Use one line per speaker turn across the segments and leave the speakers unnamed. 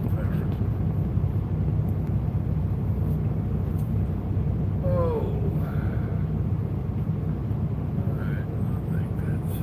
there. Oh. Alright, I think that's...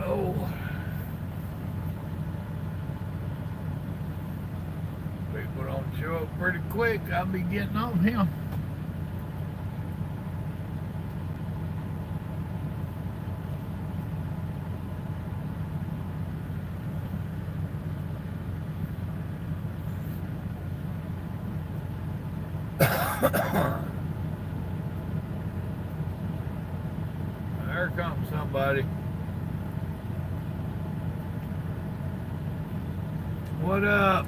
Oh. People don't show up pretty quick. I'll be getting on him. There comes somebody. What up?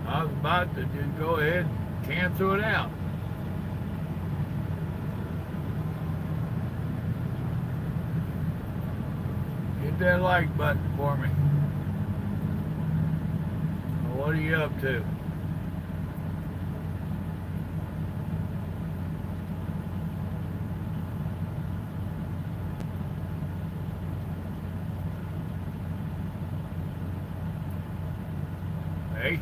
I was about to just go ahead and cancel it out. Hit that like button for me. What are you up to? Hey.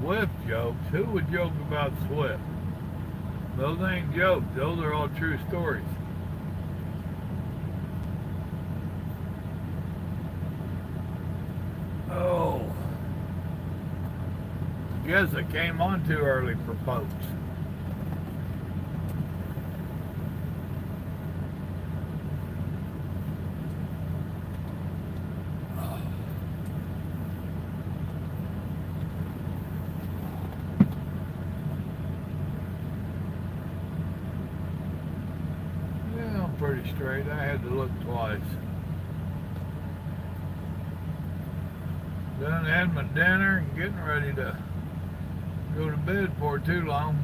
Swift jokes? Who would joke about Swift? Those ain't jokes. Those are all true stories. Oh. Guess I came on too early for folks. Yeah, I'm pretty straight. I had to look twice. Done had my dinner and getting ready to go to bed for too long.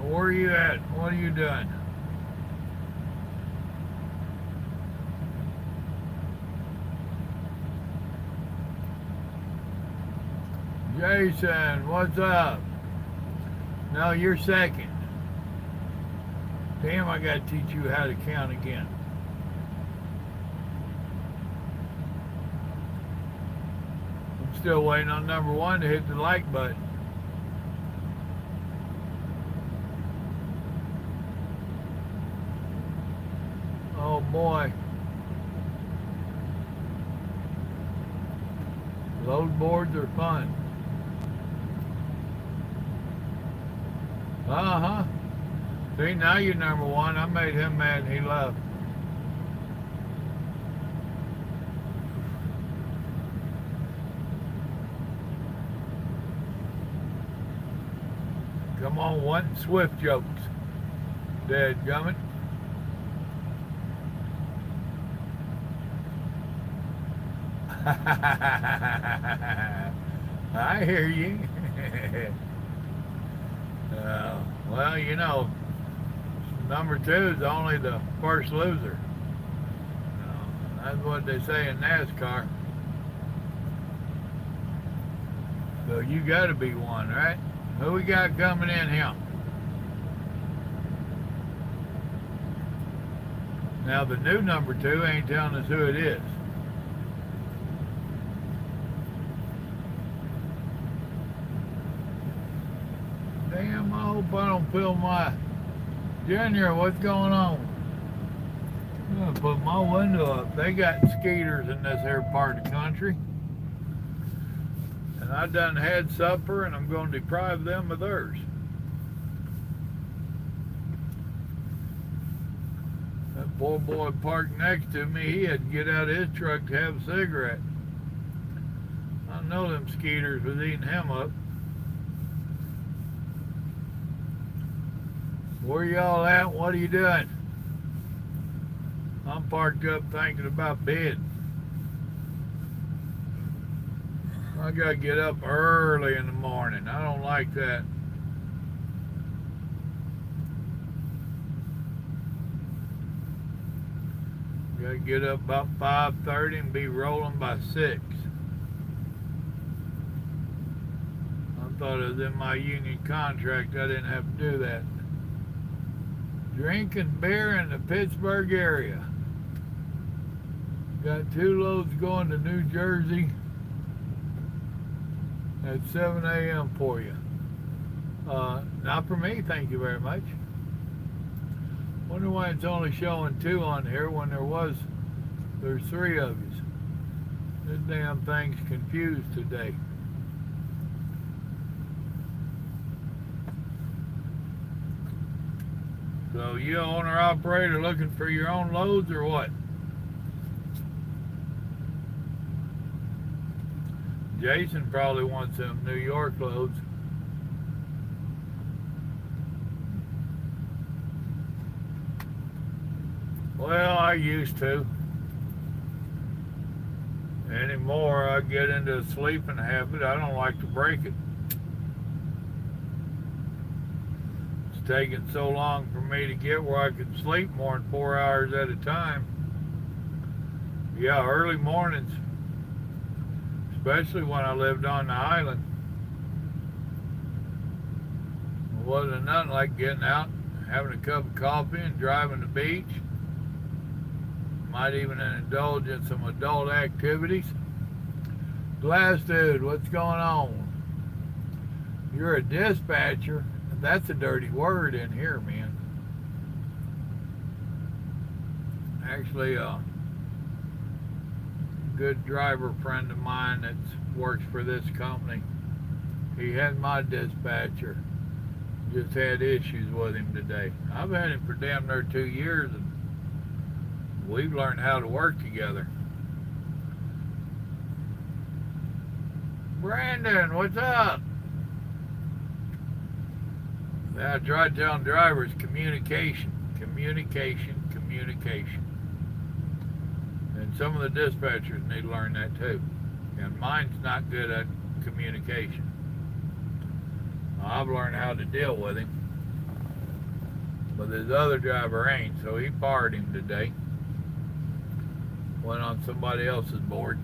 Where are you at? What are you doing? Jason, what's up? No, you're second. Damn, I gotta teach you how to count again. I'm still waiting on number one to hit the like button. Oh boy. Load boards are fun. Uh-huh. See, now you're number one. I made him mad and he left. Come on, wanting Swift jokes. Dadgummit. I hear you. Well, you know, number 2 is only the first loser. That's what they say in NASCAR. So you got to be one, right? Who we got coming in here? Now the new number 2 ain't telling us who it is. Damn, I hope I don't fill my... Junior, what's going on? I'm going to put my window up. They got skeeters in this here part of the country. And I done had supper and I'm going to deprive them of theirs. That poor boy parked next to me, he had to get out of his truck to have a cigarette. I know them skeeters was eating him up. Where y'all at? What are you doing? I'm parked up thinking about bed. I gotta get up early in the morning. I don't like that. Gotta get up about 5:30 and be rolling by 6. I thought it was in my union contract I didn't have to do that. Drinking beer in the Pittsburgh area. Got 2 loads going to New Jersey at 7 a.m. for you. Not for me, thank you very much. Wonder why it's only showing 2 on here when there's 3 of you. This damn thing's confused today. So you owner operator looking for your own loads or what? Jason probably wants some New York loads. Well, I used to. Anymore, I get into a sleeping habit. I don't like to break it. It's taking so long for me to get where I can sleep more than 4 hours at a time. Yeah, early mornings, especially when I lived on the island. It wasn't nothing like getting out, having a cup of coffee and driving to the beach. Might even indulge in some adult activities. Glass dude, what's going on? You're a dispatcher. That's a dirty word in here, man. Actually, a good driver friend of mine that works for this company, he had my dispatcher. Just had issues with him today. I've had him for damn near 2 years, and we've learned how to work together. Brandon, what's up? I tried telling drivers communication. And some of the dispatchers need to learn that too. And mine's not good at communication. I've learned how to deal with him. But this other driver ain't, so he fired him today. Went on somebody else's board.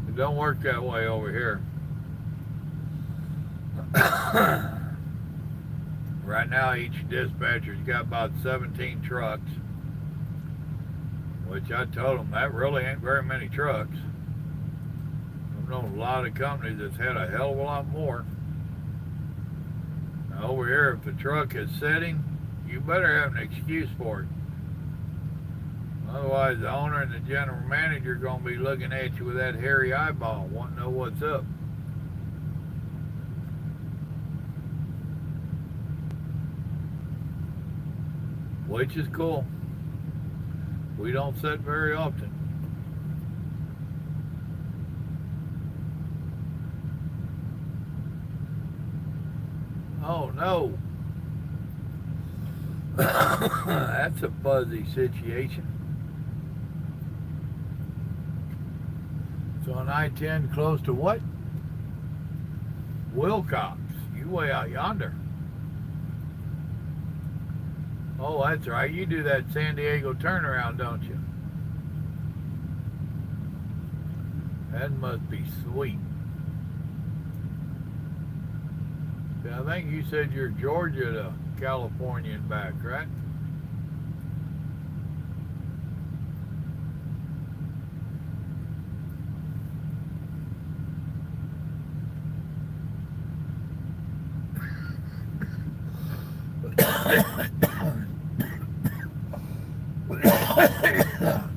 It don't work that way over here. Right now, each dispatcher's got about 17 trucks, which I told them that really ain't very many trucks. I've known a lot of companies that's had a hell of a lot more. Now, over here, if the truck is sitting, you better have an excuse for it. Otherwise, the owner and the general manager are going to be looking at you with that hairy eyeball, wanting to know what's up. Which is cool. We don't sit very often. Oh no. That's a fuzzy situation. It's on I-10 close to what? Wilcox. You way out yonder. Oh, that's right. You do that San Diego turnaround, don't you? That must be sweet. I think you said you're Georgia to California and back, right?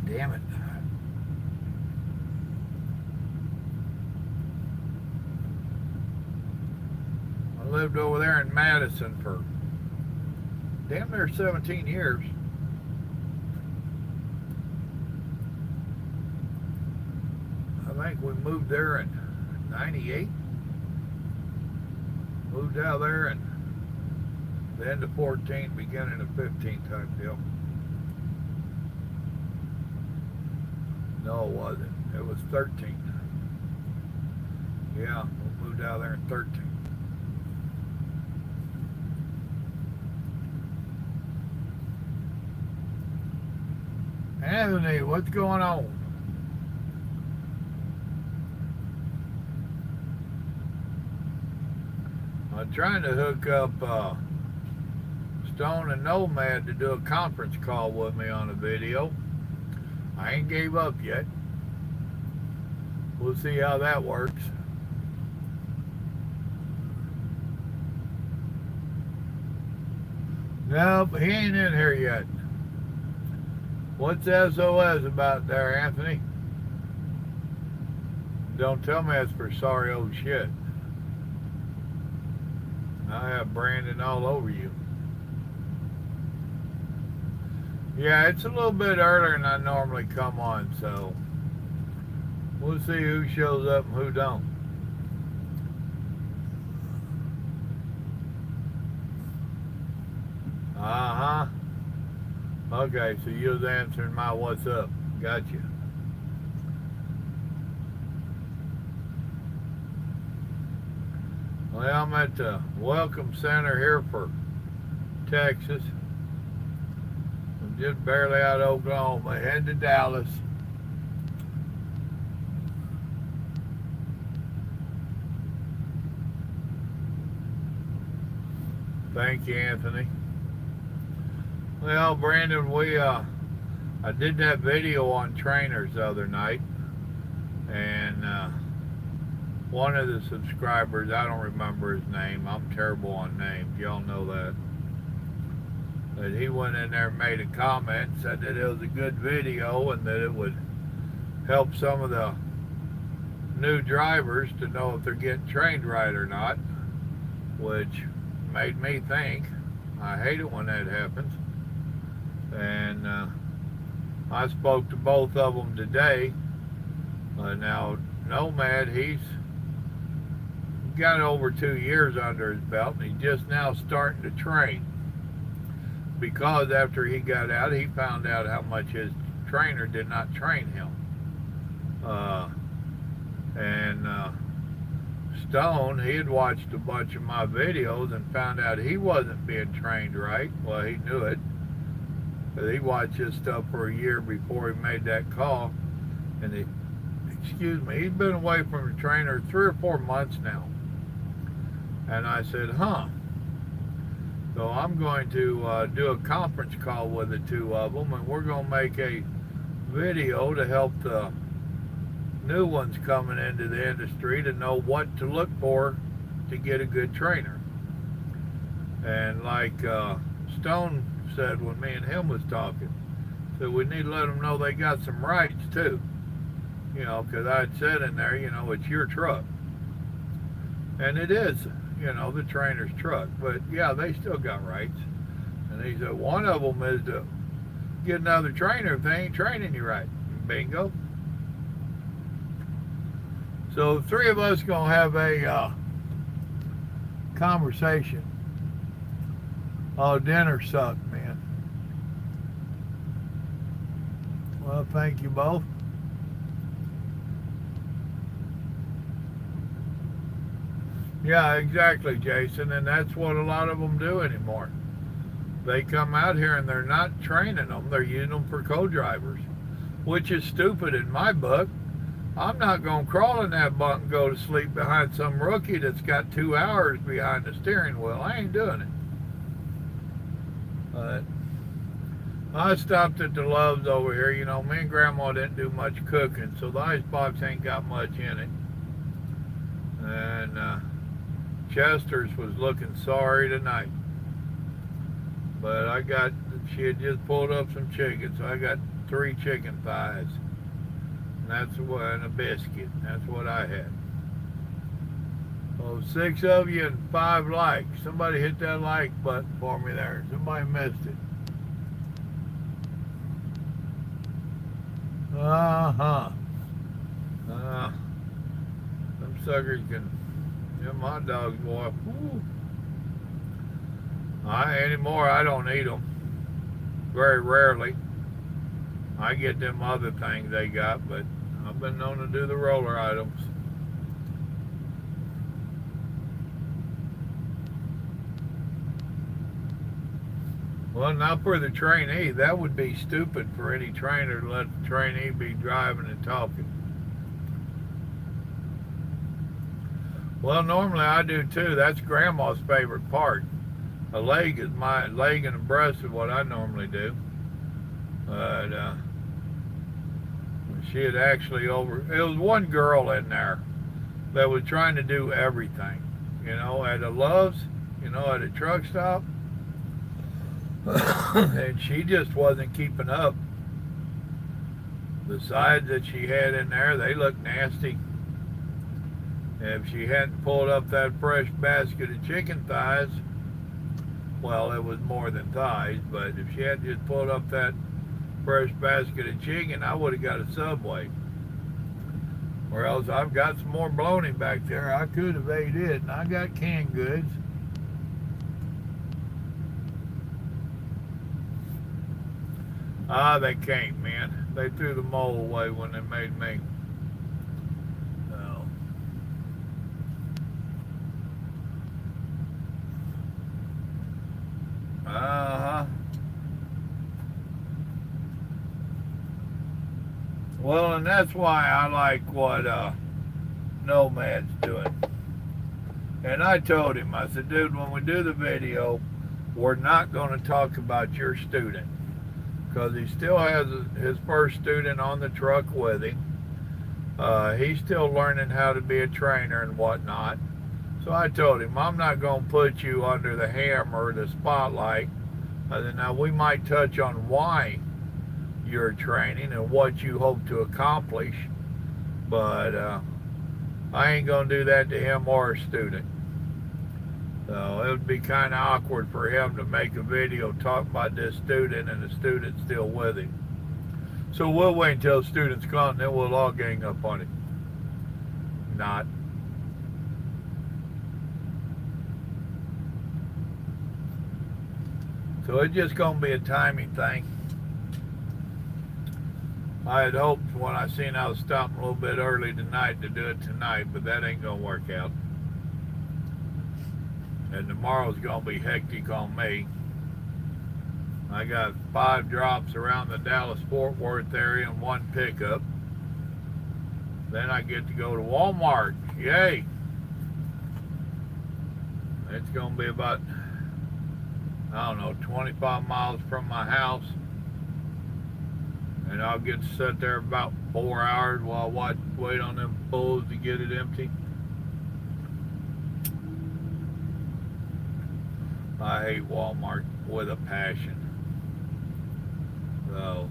Damn it. I lived over there in Madison for damn near 17 years. I think we moved there in 98. Moved out there in the end of 14, beginning of 15 type deal. No, it wasn't. It was 13. Yeah, we moved out there in 13. Anthony, what's going on? I'm trying to hook up Stone and Nomad to do a conference call with me on a video. I ain't gave up yet. We'll see how that works. Nope, he ain't in here yet. What's SOS about there, Anthony? Don't tell me it's for sorry old shit. I have Brandon all over you. Yeah, it's a little bit earlier than I normally come on, so we'll see who shows up and who don't. Uh-huh. Okay, so you was answering my what's up. Gotcha. Well, I'm at the Welcome Center here for Texas. I'm just barely out of Oklahoma, heading to Dallas. Thank you, Anthony. Well, Brandon, I did that video on trainers the other night, and one of the subscribers, I don't remember his name, I'm terrible on names, y'all know that, but he went in there and made a comment, said that it was a good video and that it would help some of the new drivers to know if they're getting trained right or not, which made me think. I hate it when that happens. And I spoke to both of them today. Now, Nomad, he's got over 2 years under his belt, and he's just now starting to train. Because after he got out, he found out how much his trainer did not train him. Stone, he had watched a bunch of my videos and found out he wasn't being trained right. Well, he knew it. But he watched his stuff for a year before he made that call. And he's been away from the trainer 3 or 4 months now. And I said, huh. So I'm going to do a conference call with the two of them, and we're going to make a video to help the new ones coming into the industry to know what to look for to get a good trainer. And like Stone said when me and him was talking, so we need to let them know they got some rights too. You know, because I'd said in there, you know, it's your truck. And it is, you know, the trainer's truck. But yeah, they still got rights. And he said one of them is to get another trainer if they ain't training you right. Bingo. So the three of us gonna have a conversation. Oh, dinner sucked, man. Well, thank you both. Yeah, exactly, Jason, and that's what a lot of them do anymore. They come out here and they're not training them, they're using them for co-drivers, which is stupid in my book. I'm not going to crawl in that bunk and go to sleep behind some rookie that's got 2 hours behind the steering wheel. I ain't doing it. But I stopped at the Love's over here. You know, me and Grandma didn't do much cooking, so the icebox ain't got much in it. And Chester's was looking sorry tonight. But she had just pulled up some chicken, so I got 3 chicken thighs. And a biscuit. That's what I had. Oh, 6 of you and 5 likes. Somebody hit that like button for me there. Somebody missed it. Them suckers them hot dogs, boy. Woo. Anymore, I don't eat them. Very rarely. I get them other things they got, but I've been known to do the roller items. Well, not for the trainee. That would be stupid for any trainer to let the trainee be driving and talking. Well, normally I do too. That's Grandma's favorite part. A leg and a breast is what I normally do. But she had actually it was one girl in there that was trying to do everything. You know, at a Love's, you know, at a truck stop. And she just wasn't keeping up. The sides that she had in there, they looked nasty. If she hadn't pulled up that fresh basket of chicken thighs, well, it was more than thighs, but if she hadn't just pulled up that fresh basket of chicken, I would have got a Subway. Or else I've got some more bologna back there. I could have ate it, and I got canned goods. They can't, man. They threw the mole away when they made me. So. Well, and that's why I like what Nomad's doing. And I told him, I said, dude, when we do the video, we're not going to talk about your student. Because he still has his first student on the truck with him. He's still learning how to be a trainer and whatnot. So I told him, I'm not going to put you under the hammer, the spotlight. Now, we might touch on why you're training and what you hope to accomplish. But I ain't going to do that to him or a student. So it would be kind of awkward for him to make a video talking about this student and the student's still with him. So we'll wait until the student's gone, then we'll all gang up on him. Not. So it's just going to be a timing thing. I had hoped when I seen I was stopping a little bit early tonight to do it tonight, but that ain't going to work out. And tomorrow's going to be hectic on me. I got 5 drops around the Dallas-Fort Worth area and 1 pickup. Then I get to go to Walmart. Yay! It's going to be about, I don't know, 25 miles from my house. And I'll get to sit there about 4 hours while I wait on them bulls to get it empty. I hate Walmart with a passion. So,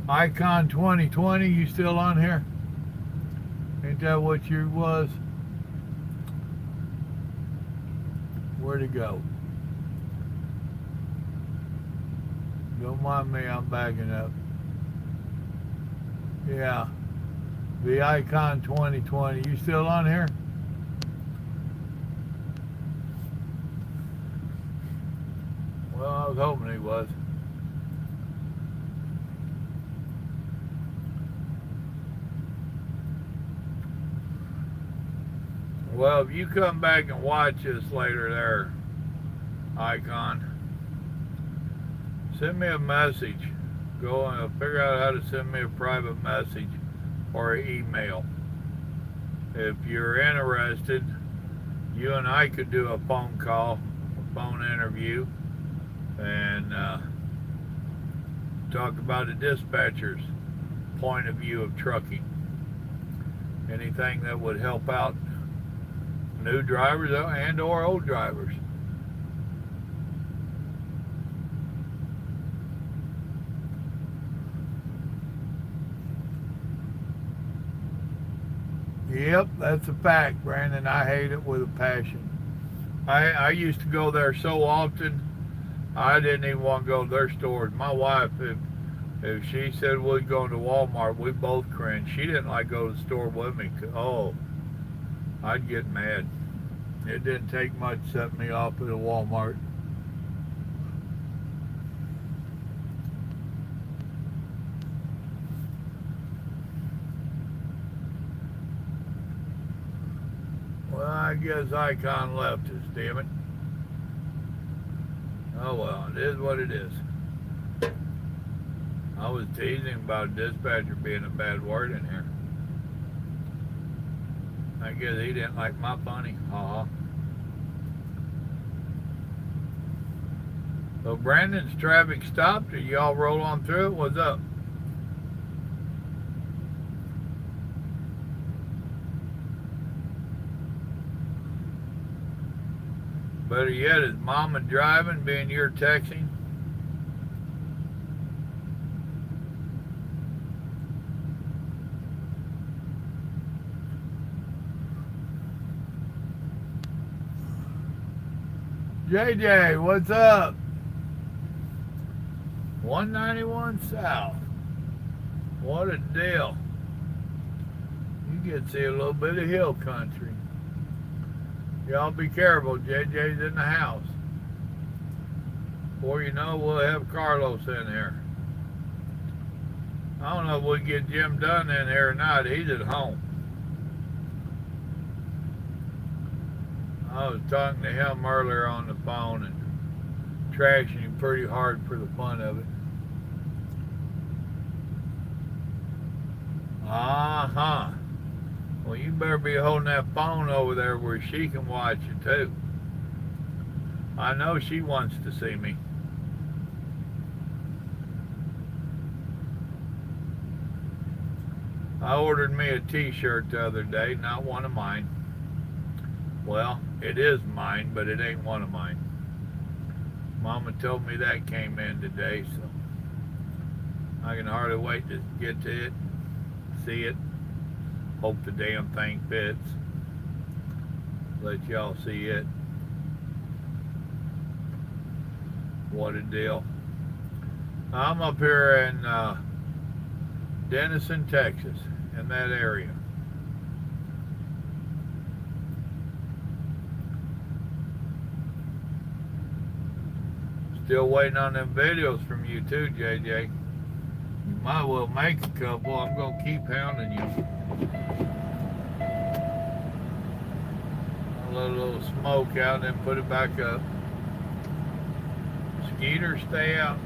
Icon 2020, you still on here? Ain't that what you was? Where'd it go? Don't mind me, I'm backing up. Yeah. The Icon 2020. You still on here? Well, I was hoping he was. Well, if you come back and watch this later there, Icon, send me a message. Go and figure out how to send me a private message or an email. If you're interested, you and I could do a phone call, a phone interview, and talk about the dispatcher's point of view of trucking. Anything that would help out new drivers and or old drivers. Yep, that's a fact, Brandon. I hate it with a passion. I used to go there so often, I didn't even want to go to their stores. My wife, if she said we'd go to Walmart, we both cringed. She didn't like go to the store with me. Oh, I'd get mad. It didn't take much to set me off at a Walmart. Well, I guess Icon left us, damn it. Oh well, it is what it is. I was teasing about dispatcher being a bad word in here. I guess he didn't like my funny. So Brandon's traffic stopped. Did y'all roll on through it? What's up? Better yet, is Mama driving, being you're texting? JJ, what's up? 191 South. What a deal. You get to see a little bit of hill country. Y'all be careful, JJ's in the house. Before you know, we'll have Carlos in here. I don't know if we get Jim Dunn in here or not. He's at home. I was talking to him earlier on the phone and trashing him pretty hard for the fun of it. Well, you better be holding that phone over there where she can watch it too. I know she wants to see me. I ordered me a t-shirt the other day, not one of mine. Well, it is mine, but it ain't one of mine. Mama told me that came in today, so I can hardly wait to get to it, see it. Hope the damn thing fits. Let y'all see it. What a deal. I'm up here in Denison, Texas, in that area. Still waiting on them videos from you too, JJ. You might well make a couple. I'm going to keep hounding you. I'll let a little smoke out and then put it back up. Skeeters, stay out.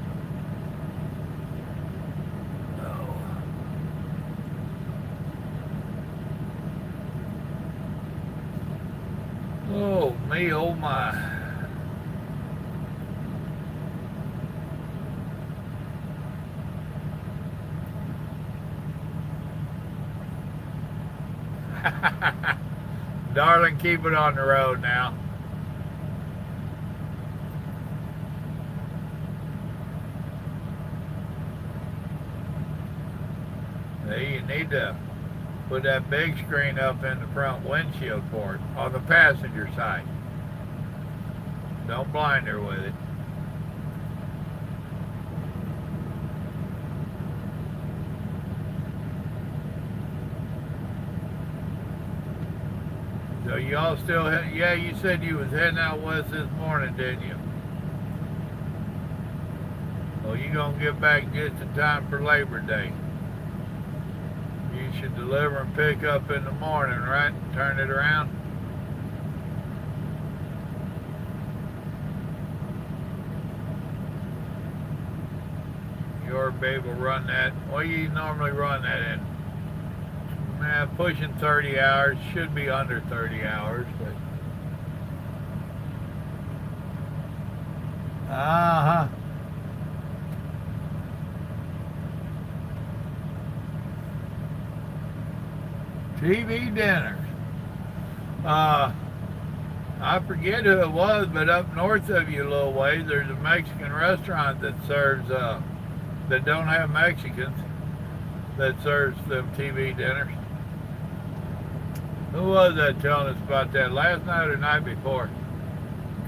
Oh, me, oh my. Darling, keep it on the road now. Hey, you need to put that big screen up in the front windshield for it, on the passenger side. Don't blind her with it. So y'all still, yeah, you said you was heading out west this morning, didn't you? Well, you gonna get back just in time for Labor Day. You should deliver and pick up in the morning, right? Turn it around. Your babe will run that. What do you normally run that in? Pushing 30 hours. Should be under 30 hours, but. Uh-huh. TV dinners. I forget who it was, but up north of you a little ways, there's a Mexican restaurant that serves, that don't have Mexicans, that serves them TV dinners. Who was that telling us about that? Last night or night before?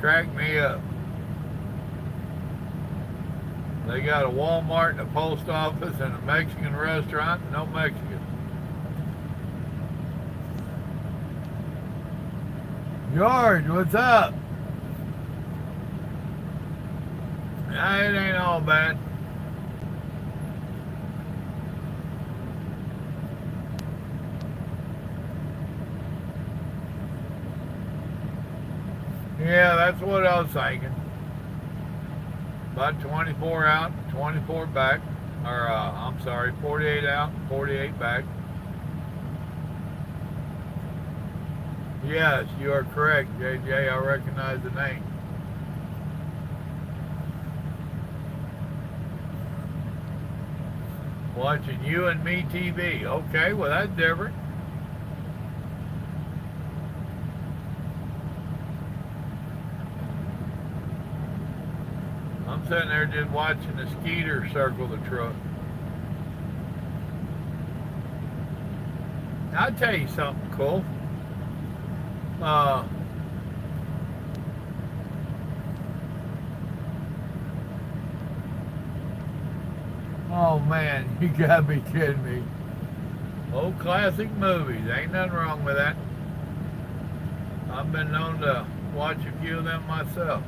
Cracked me up. They got a Walmart and a post office and a Mexican restaurant, and no Mexicans. George, what's up? Nah, it ain't all bad. Yeah, that's what I was thinking. About 24 out, 24 back. Or, I'm sorry, 48 out, 48 back. Yes, you are correct, JJ. I recognize the name. Watching You and Me TV. Okay, well, that's different. I'm sitting there just watching the Skeeter circle the truck. I'll tell you something cool. Oh man, you gotta be kidding me. Old classic movies, ain't nothing wrong with that. I've been known to watch a few of them myself.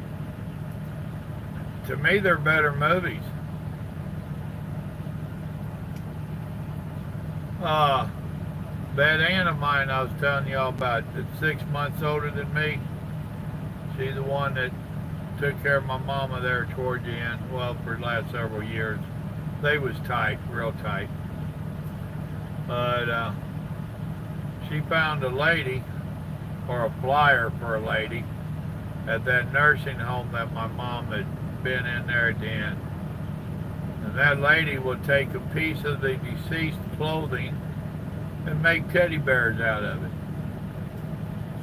To me, they're better movies. That aunt of mine I was telling y'all about, that's 6 months older than me, she's the one that took care of my mama there toward the end, well, for the last several years. They was tight, real tight. But she found a lady, or a flyer for a lady, at that nursing home that my mom had been in there at the end. And that lady would take a piece of the deceased clothing and make teddy bears out of it.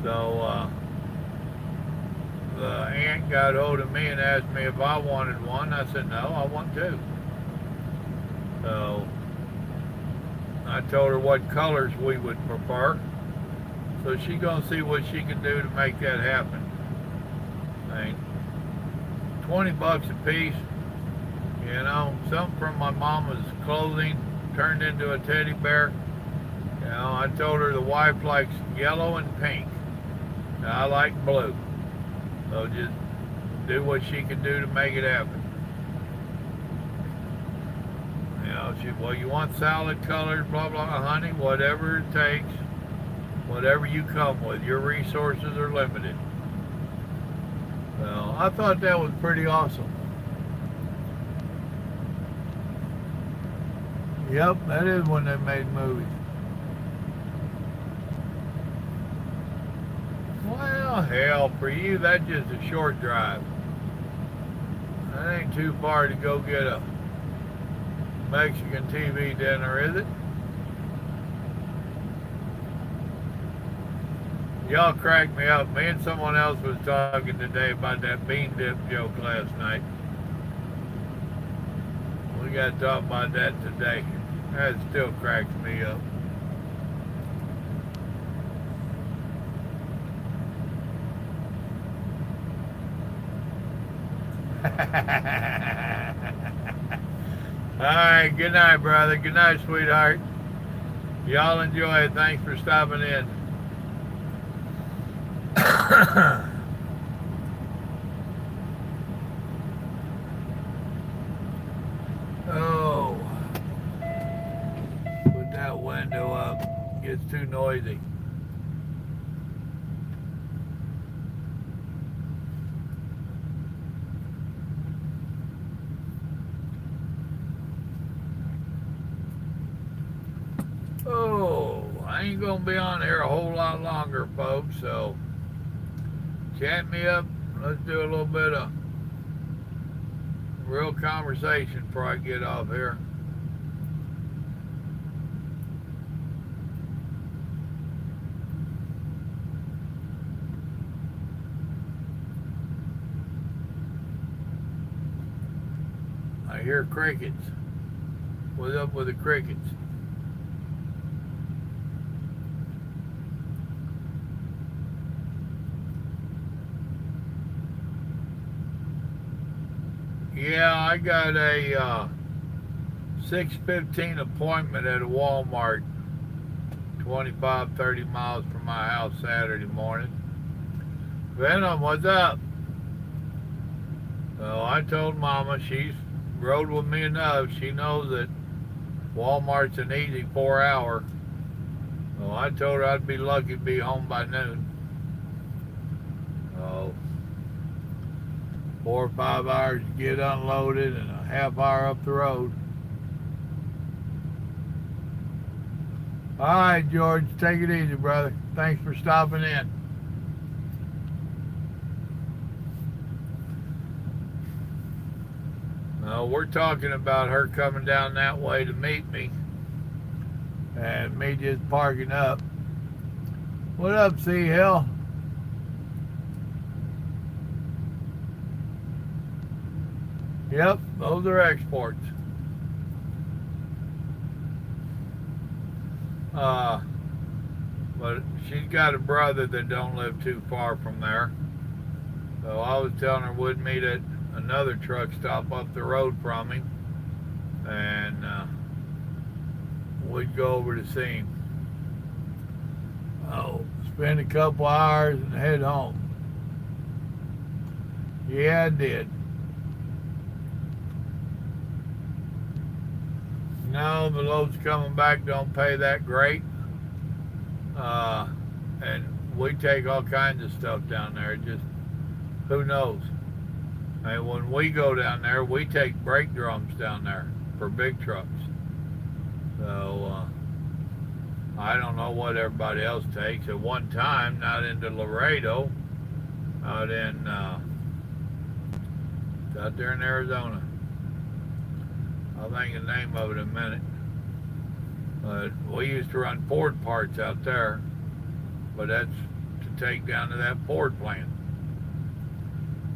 So the aunt got hold of me and asked me if I wanted one. I said, no, I want two. So I told her what colors we would prefer. So she's gonna see what she can do to make that happen. I mean, $20 a piece, you know, something from my mama's clothing turned into a teddy bear. You know, I told her the wife likes yellow and pink. And I like blue. So just do what she can do to make it happen. You know, she, well, you want salad colors, blah, blah, honey, whatever it takes, whatever you come with. Your resources are limited. So I thought that was pretty awesome. Yep, that is when they made movies. Well, hell, for you, that's just a short drive. That ain't too far to go get a Mexican TV dinner, is it? Y'all cracked me up. Me and someone else was talking today about that bean dip joke last night. We got to talk about that today. That still cracks me up. Alright, good night, brother. Good night, sweetheart. Y'all enjoy it. Thanks for stopping in. Oh, put that window up. Gets too noisy. Oh, I ain't gonna be on here a whole lot longer, folks, so chat me up. Let's do a little bit of real conversation before I get off here. I hear crickets. What's up with the crickets? Yeah, I got a 6:15 appointment at a Walmart 25-30 miles from my house Saturday morning. Venom, what's up? So I told Mama, she's rode with me enough. She knows that Walmart's an easy 4 hour. So I told her I'd be lucky to be home by noon. So 4 or 5 hours to get unloaded and a half hour up the road. All right, George, take it easy, brother. Thanks for stopping in. We're talking about her coming down that way to meet me and me just parking up. What up, Sea Hill? Yep, those are exports. But she's got a brother that don't live too far from there. So I was telling her we'd meet at another truck stop up the road from him, and we'd go over to see him. Spend a couple hours and head home. Yeah, I did. No, the loads coming back don't pay that great. And we take all kinds of stuff down there. Just, who knows? And when we go down there, we take brake drums down there for big trucks. So, I don't know what everybody else takes. At one time, not into Laredo, out in, out there in Arizona. I'll think of the name of it in a minute. But we used to run Ford parts out there, but that's to take down to that Ford plant.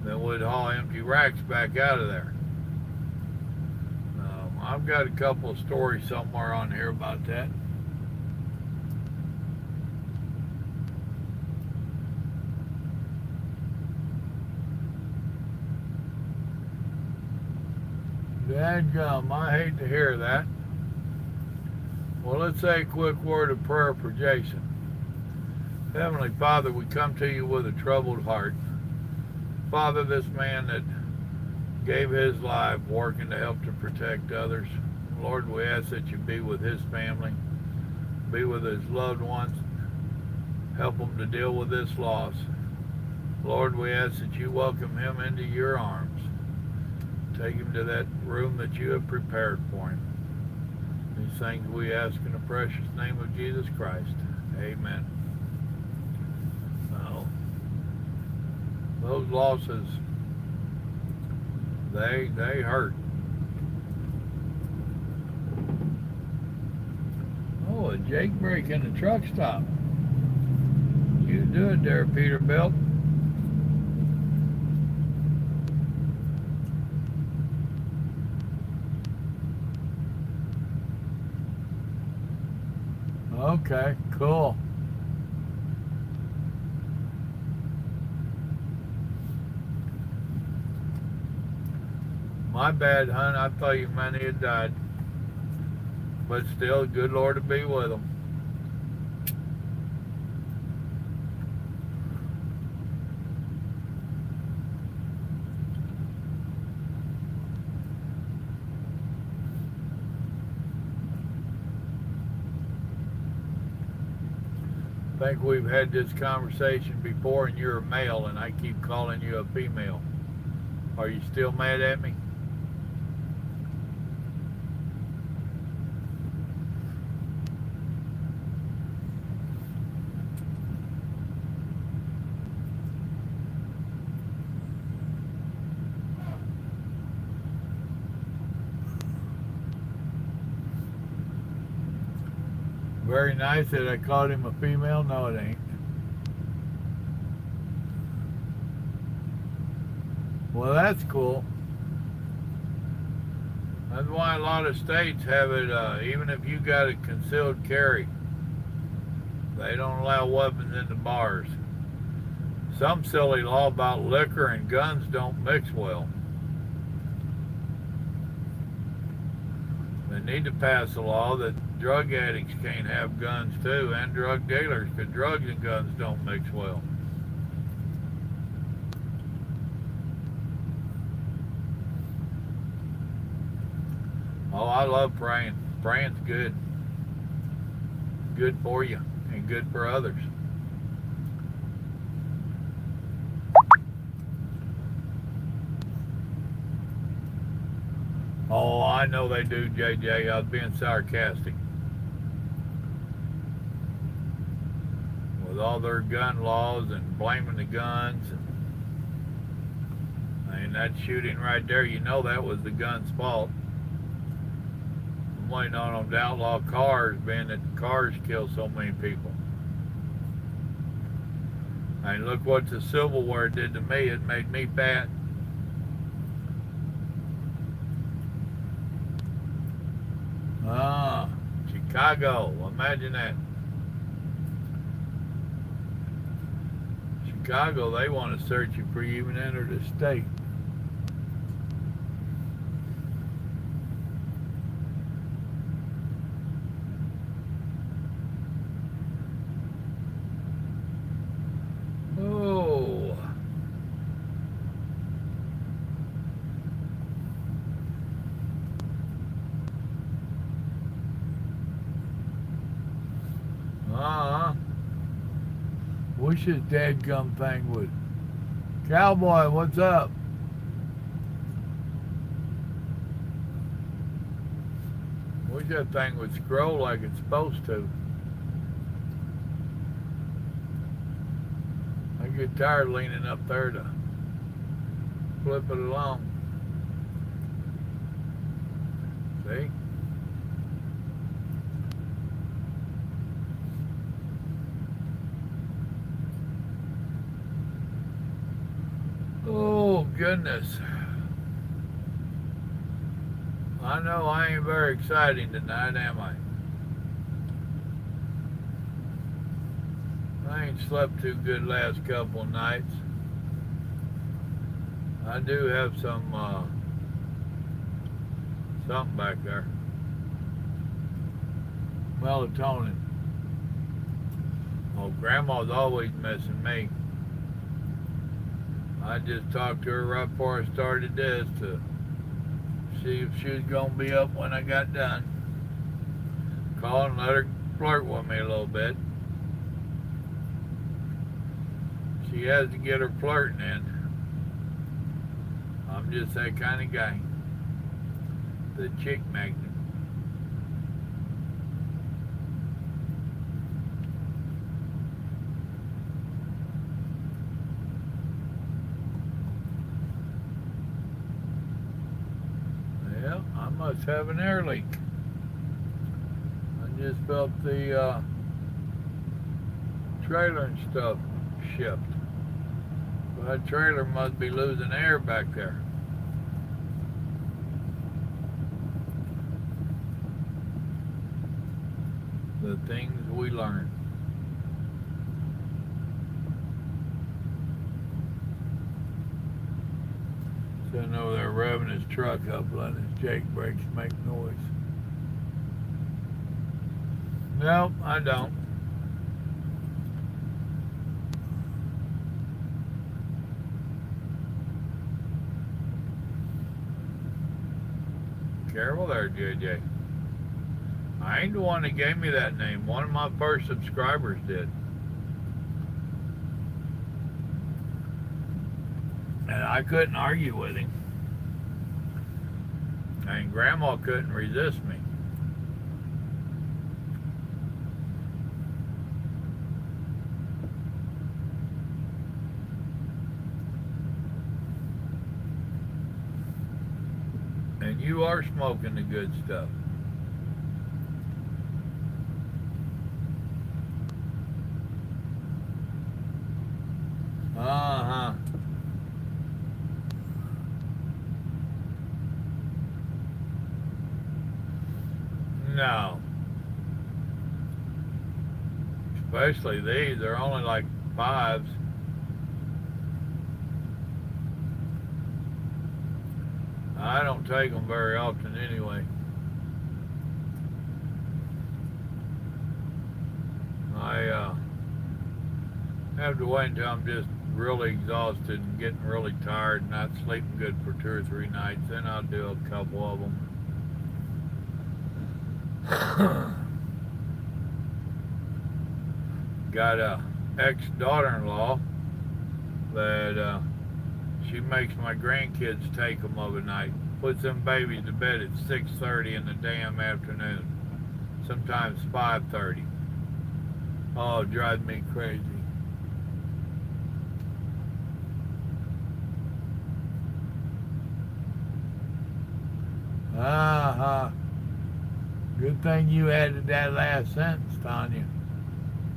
Then we'd haul empty racks back out of there. I've got a couple of stories somewhere on here about that. Dadgum, I hate to hear that. Well, let's say a quick word of prayer for Jason. Heavenly Father, we come to you with a troubled heart. Father, this man that gave his life working to help to protect others, Lord, we ask that you be with his family, be with his loved ones, help him to deal with this loss. Lord, we ask that you welcome him into your arms. Take him to that room that you have prepared for him. These things we ask in the precious name of Jesus Christ. Amen. Well, those losses, they hurt. Oh, a Jake break in the truck stop. You do it there, Peterbilt. Okay, cool. My bad, hon. I thought you meant he had died. But still, good Lord to be with him. I think we've had this conversation before and you're a male and I keep calling you a female. Are you still mad at me? Very nice that I called him a female. No, it ain't. Well, that's cool. That's why a lot of states have it, even if you got a concealed carry, they don't allow weapons in the bars. Some silly law about liquor and guns don't mix well. They need to pass a law that drug addicts can't have guns too, and drug dealers, because drugs and guns don't mix well. Oh, I love praying. Praying's good. Good for you and good for others. Oh, I know they do, JJ. I was being sarcastic. With all their gun laws and blaming the guns. And that shooting right there, you know that was the gun's fault. I'm waiting on them to outlaw cars, being that cars kill so many people. And look what the Civil War did to me. It made me fat. Ah, Chicago. Imagine that. Chicago, they want to search you before you even enter the state. Oh. Wish his dadgum thing would. Cowboy, what's up? Wish that thing would scroll like it's supposed to. I get tired leaning up there to flip it along. See? Oh, goodness. I know I ain't very exciting tonight, am I? I ain't slept too good last couple of nights. I do have some, something back there. Melatonin. Oh, Grandma's always missing me. I just talked to her right before I started this to see if she was going to be up when I got done. Call and let her flirt with me a little bit. She has to get her flirting in. I'm just that kind of guy. The chick magnet. I must have an air leak. I just felt the trailer and stuff shift. That trailer must be losing air back there. The things we learn. Sitting over there revving his truck up, letting his Jake brakes make noise. Nope, I don't. Careful there, JJ. I ain't the one that gave me that name. One of my first subscribers did. And I couldn't argue with him. And Grandma couldn't resist me. And you are smoking the good stuff. Uh-huh. No. Especially these. They're only like 5s. I don't take them very often anyway. I have to wait until I'm just really exhausted and getting really tired and not sleeping good for 2 or 3 nights. Then I'll do a couple of them. Got a ex-daughter-in-law that she makes my grandkids take them of a night. Puts them babies to bed at 6:30 in the damn afternoon. Sometimes 5:30. Oh, it drives me crazy. Uh-huh. Good thing you added that last sentence, Tanya.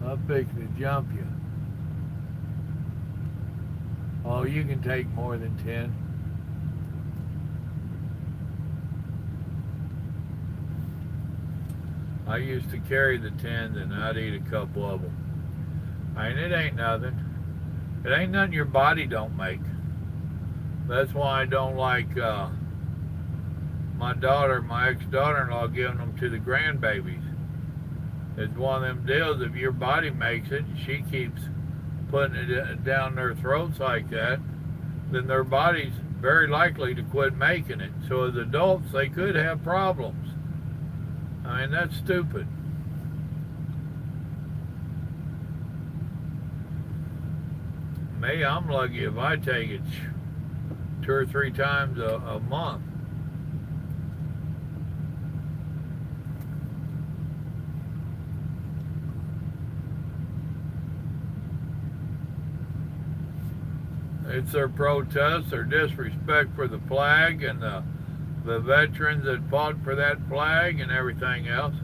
I'll fix to jump you. Oh, you can take more than 10. I used to carry the 10s and I'd eat a couple of them. I mean, it ain't nothing. It ain't nothing your body don't make. That's why I don't like my ex-daughter-in-law, giving them to the grandbabies. It's one of them deals, if your body makes it, and she keeps putting it down their throats like that, then their body's very likely to quit making it. So as adults, they could have problems. I mean, that's stupid. Me, I'm lucky if I take it 2 or 3 times a month. It's their protest, their disrespect for the flag and the veterans that fought for that flag and everything else.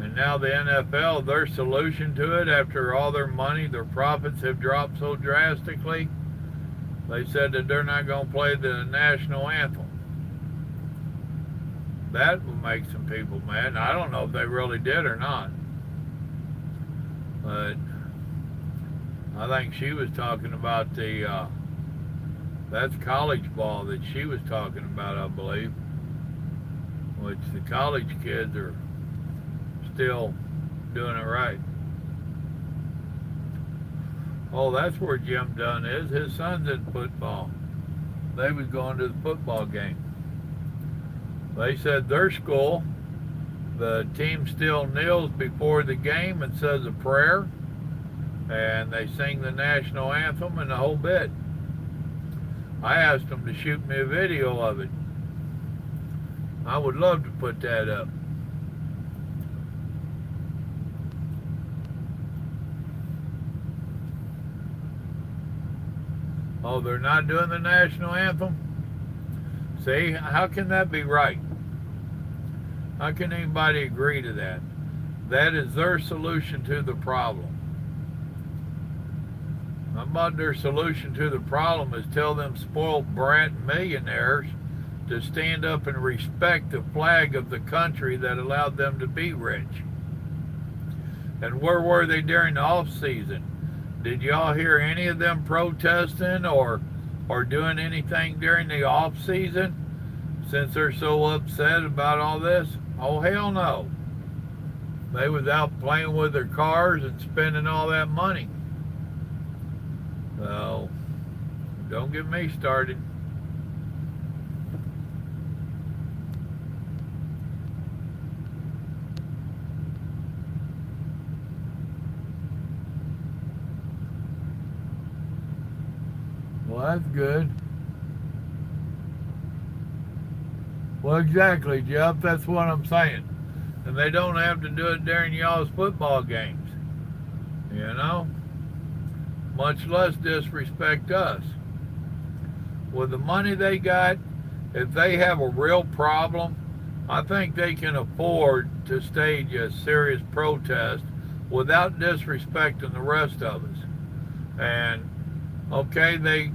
And now the NFL, their solution to it, after all their money, their profits have dropped so drastically, they said that they're not going to play the national anthem. That will make some people mad. And I don't know if they really did or not. But I think she was talking about that's college ball that she was talking about, I believe. Which the college kids are still doing it right. Oh, that's where Jim Dunn is. His son's in football. They was going to the football game. They said their school, the team still kneels before the game and says a prayer, and they sing the national anthem and the whole bit. I asked them to shoot me a video of it. I would love to put that up. Oh, they're not doing the national anthem? See, how can that be right? How can anybody agree to that? That is their solution to the problem. How about their solution to the problem is tell them spoiled brat millionaires to stand up and respect the flag of the country that allowed them to be rich. And where were they during the off season? Did y'all hear any of them protesting or doing anything during the off season since they're so upset about all this? Oh, hell no. They was out playing with their cars and spending all that money. So, don't get me started. Well, that's good. Well, exactly, Jeff. That's what I'm saying. And they don't have to do it during y'all's football games. You know? Much less disrespect us. With the money they got, if they have a real problem, I think they can afford to stage a serious protest without disrespecting the rest of us. And okay, they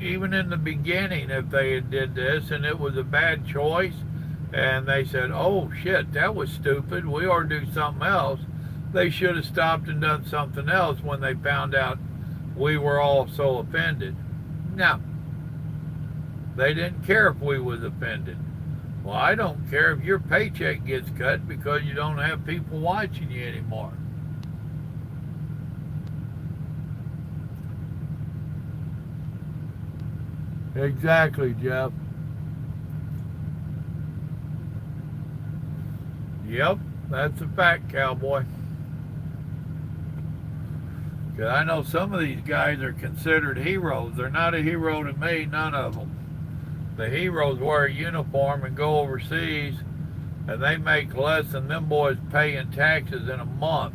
even in the beginning, if they had did this and it was a bad choice, and they said, "Oh shit, that was stupid. We ought to do something else," they should have stopped and done something else when they found out we were all so offended. No, they didn't care if we was offended. Well, I don't care if your paycheck gets cut because you don't have people watching you anymore. Exactly, Jeff. Yep, that's a fact, cowboy. Because I know some of these guys are considered heroes. They're not a hero to me, none of them. The heroes wear a uniform and go overseas, and they make less than them boys pay in taxes in a month.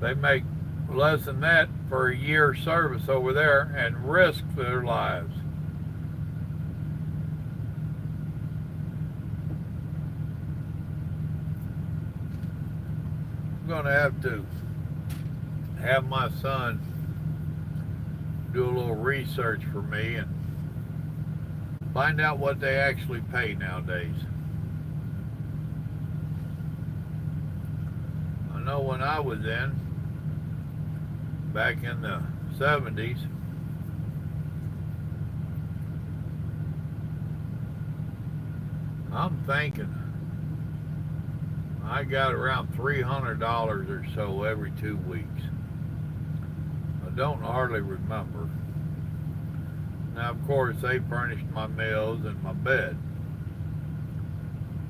They make less than that for a year's service over there and risk their lives. I'm going to have my son do a little research for me and find out what they actually pay nowadays. I know when I was back in the 70s, I'm thinking I got around $300 or so every 2 weeks. I don't hardly remember. Now, of course, they furnished my meals and my bed.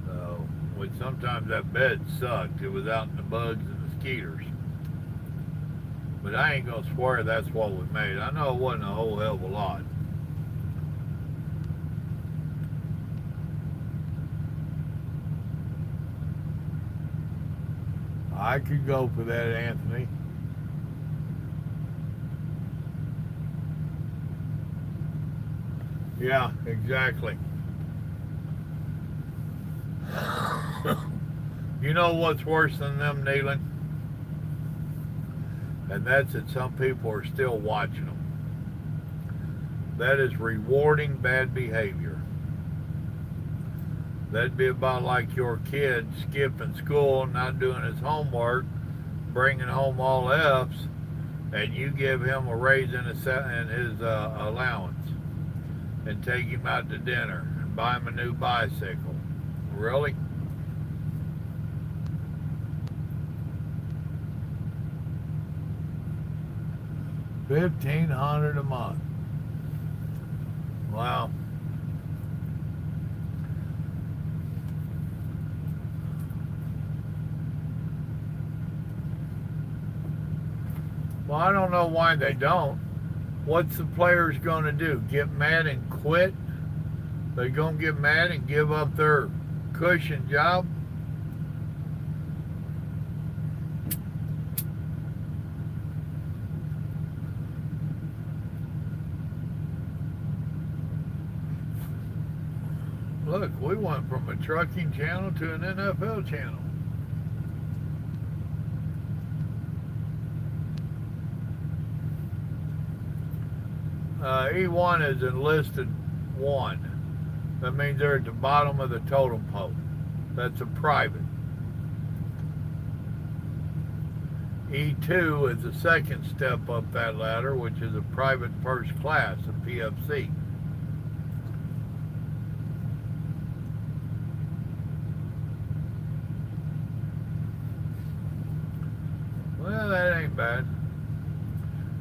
So, which sometimes that bed sucked. It was out in the bugs and mosquitoes. But I ain't gonna swear that's what we made. I know it wasn't a whole hell of a lot. I could go for that, Anthony. Yeah, exactly. You know what's worse than them kneeling? And that's that some people are still watching them. That is rewarding bad behavior. That'd be about like your kid skipping school, not doing his homework, bringing home all F's, and you give him a raise in his allowance and take him out to dinner and buy him a new bicycle. Really? $1,500 a month. Wow. Well, I don't know why they don't. What's the players going to do? Get mad and quit? They going to get mad and give up their cushion job? Look, we went from a trucking channel to an NFL channel. E1 is enlisted 1. That means they're at the bottom of the totem pole. That's a private. E2 is the second step up that ladder, which is a private first class, a PFC. Well, that ain't bad.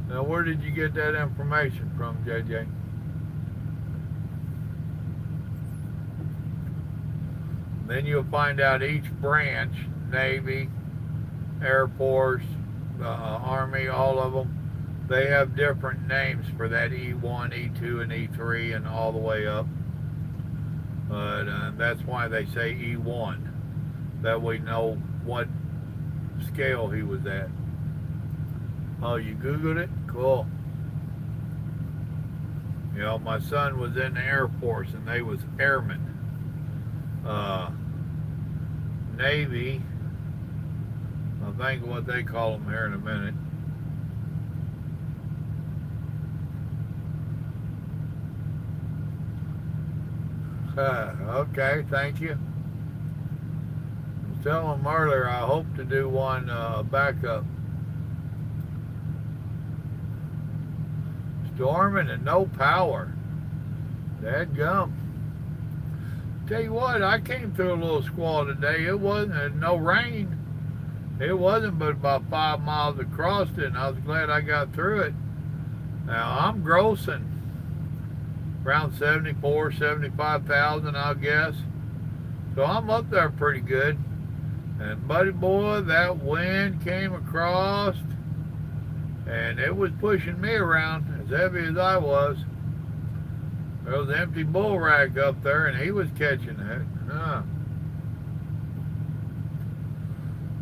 Now, where did you get that information from, JJ? Then you'll find out each branch, Navy, Air Force, Army, all of them, They have different names for that E1, E2, and E3 and all the way up. But that's why they say E1. That we know what scale he was at. Oh, you Googled it? Cool. You know, my son was in the Air Force and they was airmen. Navy, I think what they call them here in a minute. Okay, thank you. I was telling them earlier I hope to do one backup. Storming and no power. Dadgum. Tell you what, I came through a little squall today. It wasn't no rain. It wasn't but about 5 miles across it, and I was glad I got through it. Now I'm grossing around 74, 75,000, I guess. So I'm up there pretty good. And buddy boy, that wind came across, and it was pushing me around as heavy as I was. There was an empty bull rack up there, and he was catching it.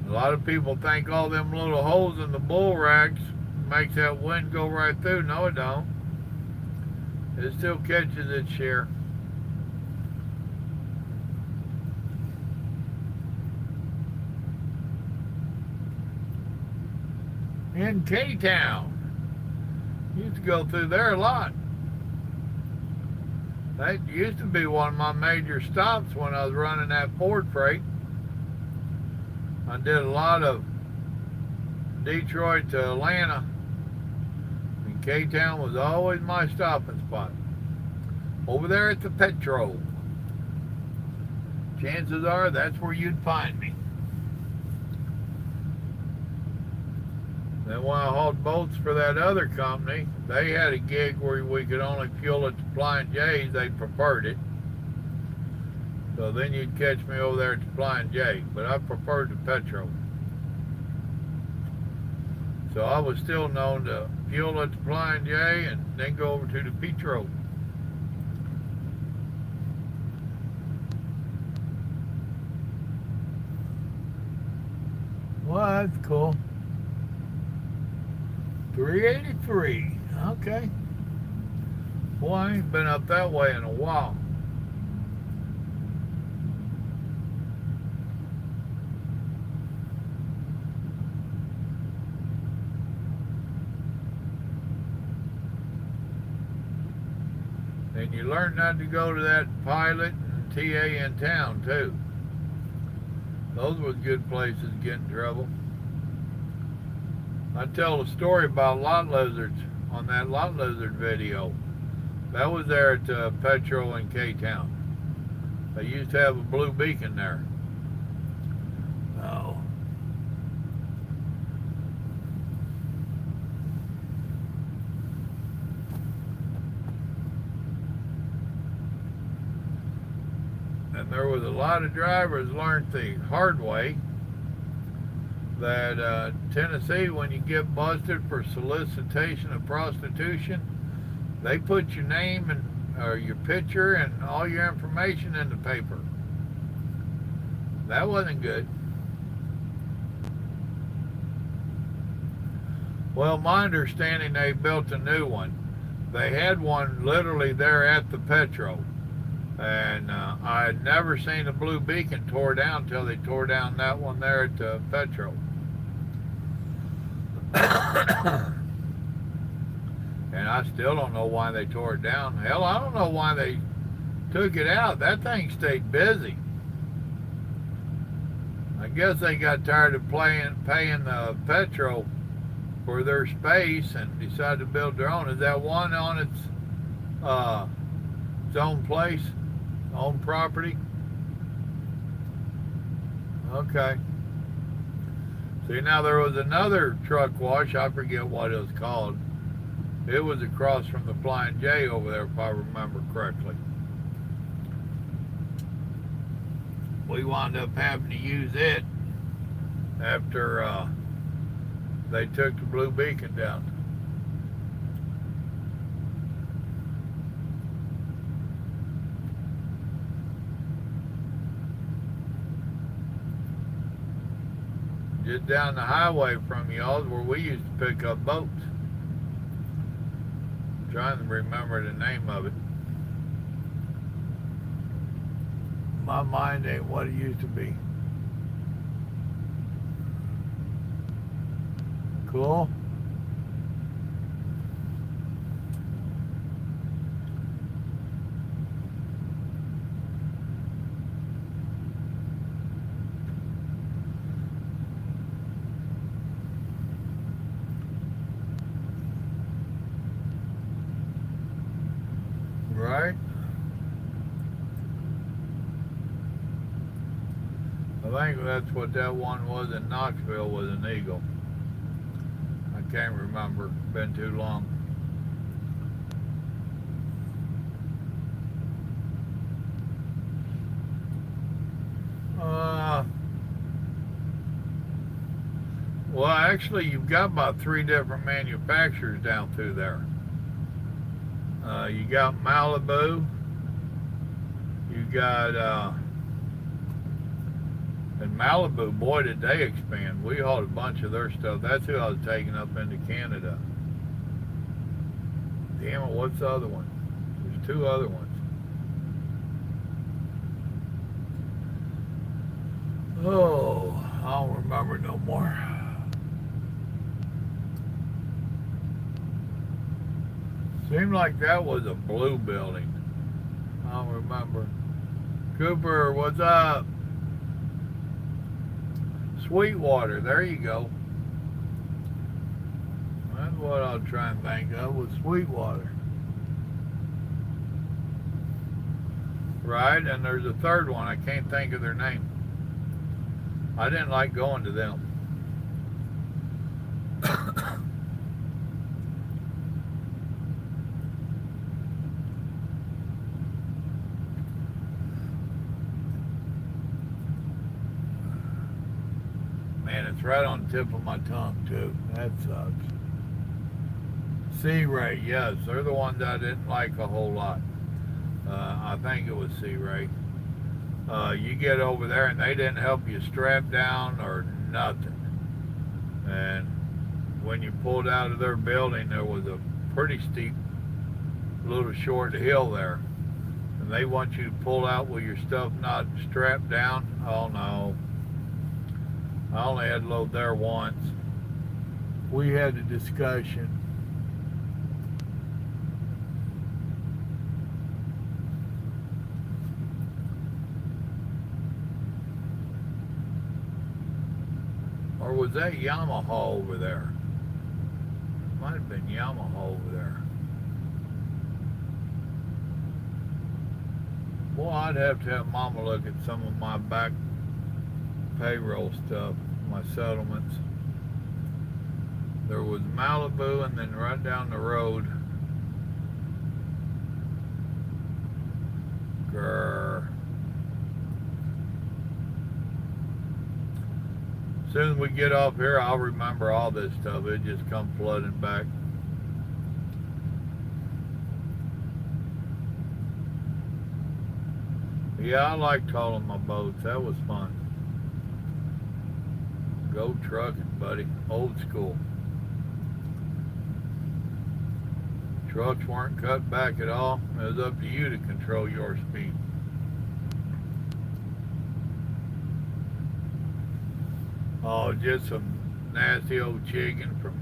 A lot of people think all them little holes in the bull racks makes that wind go right through. No, it don't. It still catches its share. In K-Town. Used to go through there a lot. That used to be one of my major stops when I was running that Ford freight. I did a lot of Detroit to Atlanta. And K-Town was always my stopping spot. Over there at the Petro. Chances are that's where you'd find me. Then when I hauled boats for that other company, they had a gig where we could only fuel at the Flying J's. They preferred it. So then you'd catch me over there at the Flying J. But I preferred the Petro. So I was still known to fuel at the Flying J and then go over to the Petro. Well, that's cool. 383. Okay. Boy, I ain't been up that way in a while. And you learn not to go to that Pilot and TA in town, too. Those was good places to get in trouble. I tell a story about lot lizards on that lot lizard video. That was there at Petro in K-Town. They used to have a blue beacon there. Oh. And there was a lot of drivers learned the hard way that Tennessee, when you get busted for solicitation of prostitution, they put your name and or your picture and all your information in the paper. That wasn't good. Well, my understanding, they built a new one. They had one literally there at the Petro. And I had never seen a blue beacon tore down until they tore down that one there at the Petro. And I still don't know why they tore it down. Hell, I don't know why they took it out. That thing stayed busy. I guess they got tired of paying the Petro for their space and decided to build their own. Is that one on its own place, own property? Okay. See, now there was another truck wash, I forget what it was called. It was across from the Flying J over there, if I remember correctly. We wound up having to use it after they took the blue beacon down. just down the highway from y'all's where we used to pick up boats. I'm trying to remember the name of it. My mind ain't what it used to be. Cool. Right? I think that's what that one was in Knoxville, was an Eagle. I can't remember. Been too long. Well, actually, you've got about 3 different manufacturers down through there. You got Malibu. You got, and Malibu, boy, did they expand. We hauled a bunch of their stuff. That's who I was taking up into Canada. Damn it, what's the other one? There's 2 other ones. Oh, I don't remember no more. Seemed like that was a blue building. I don't remember. Cooper, what's up? Sweetwater, there you go. That's what I'll try and think of, was Sweetwater. Right, and there's a third one. I can't think of their name. I didn't like going to them. Man, it's right on the tip of my tongue, too. That sucks. Sea Ray, yes, they're the ones I didn't like a whole lot. I think it was Sea Ray. You get over there and they didn't help you strap down or nothing. And when you pulled out of their building, there was a pretty steep little short hill there. And they want you to pull out with your stuff not strapped down. Oh no. I only had to load there once. We had a discussion. Or was that Yamaha over there? Might have been Yamaha over there. Well, I'd have to have Mama look at some of my back payroll stuff, my settlements. There was Malibu, and then right down the road, grrr. As soon as we get off here, I'll remember all this stuff. It just come flooding back. Yeah, I liked hauling my boats. That was fun. Go trucking, buddy. Old school. Trucks weren't cut back at all. It was up to you to control your speed. Oh, just some nasty old chicken from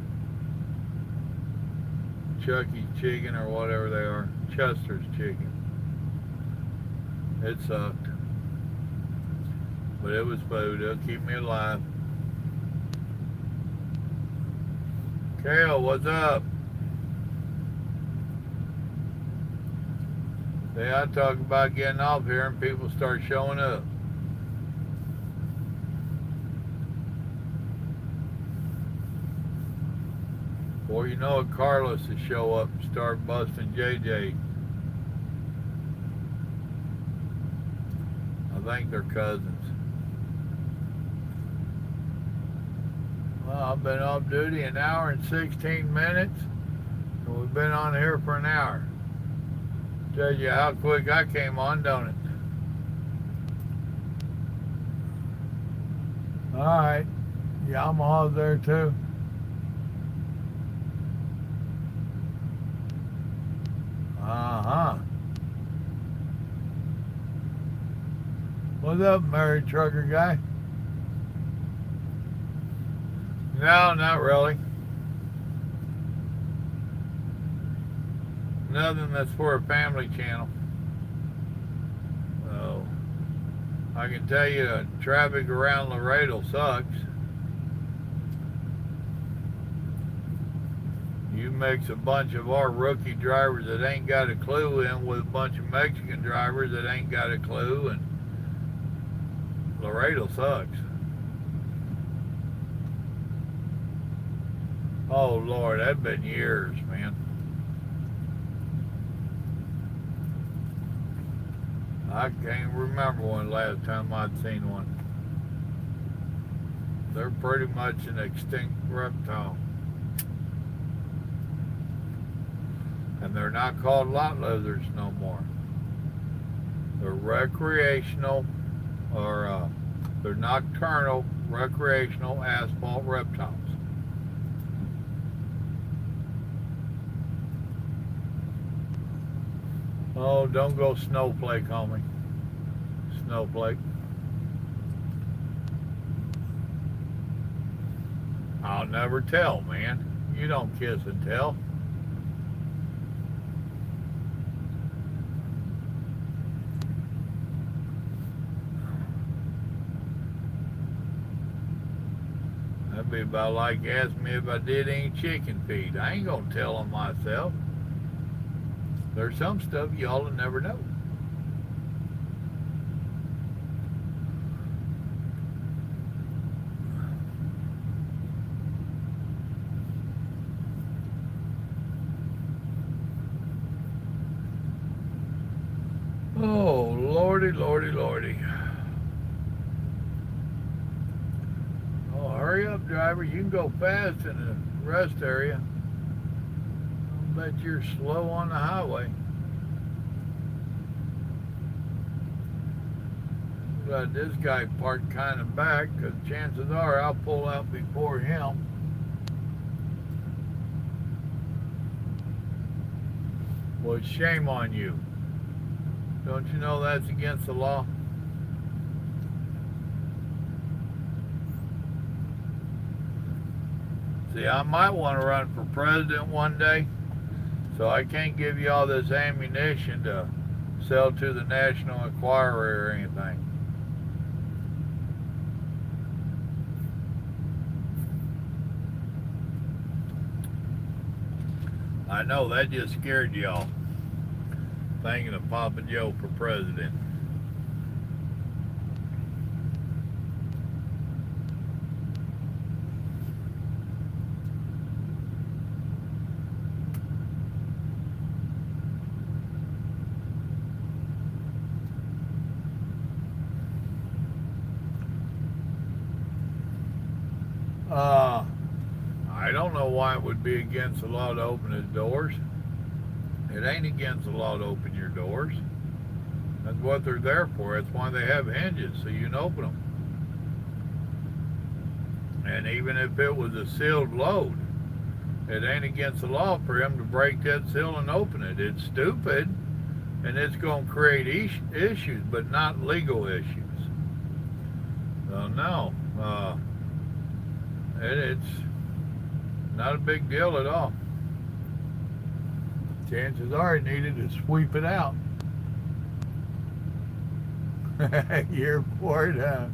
Chucky's Chicken or whatever they are. Chester's Chicken. It sucked. But it was food. It'll keep me alive. Kale, what's up? See, I talk about getting off here and people start showing up. Before you know it, Carlos will show up and start busting JJ. I think they're cousins. Well, I've been off duty an hour and 16 minutes, and we've been on here for an hour. Tell you how quick I came on, don't it? All right. Yamaha's there too. Uh-huh. What's up, married trucker guy? No, not really. Nothing that's for a family channel. So, I can tell you traffic around Laredo sucks. You mix a bunch of our rookie drivers that ain't got a clue in with a bunch of Mexican drivers that ain't got a clue, and Laredo sucks. Oh Lord, that's been years, man. I can't remember when the last time I'd seen one. They're pretty much an extinct reptile. And they're not called lot lizards no more. They're recreational, or they're nocturnal, recreational asphalt reptiles. Oh, don't go snowflake on me. Snowflake. I'll never tell, man. You don't kiss and tell. That'd be about like asking me if I did any chicken feed. I ain't gonna tell them myself. There's some stuff y'all will never know. Oh, lordy, lordy, lordy. Oh, hurry up, driver. You can go fast in the rest area. I'll bet you're slow on the highway. Got this guy parked kind of back, because chances are I'll pull out before him. Well, shame on you. Don't you know that's against the law? See, I might want to run for president one day, so I can't give you all this ammunition to sell to the National Enquirer or anything. I know, that just scared y'all, thinking of Papa Joe for president. I don't know why it would be against the law to open his doors. It ain't against the law to open your doors. That's what they're there for. That's why they have hinges, so you can open them. And even if it was a sealed load, it ain't against the law for him to break that seal and open it. It's stupid, and it's going to create issues, but not legal issues. So no, it's not a big deal at all. Chances are he needed to sweep it out. You're bored, huh?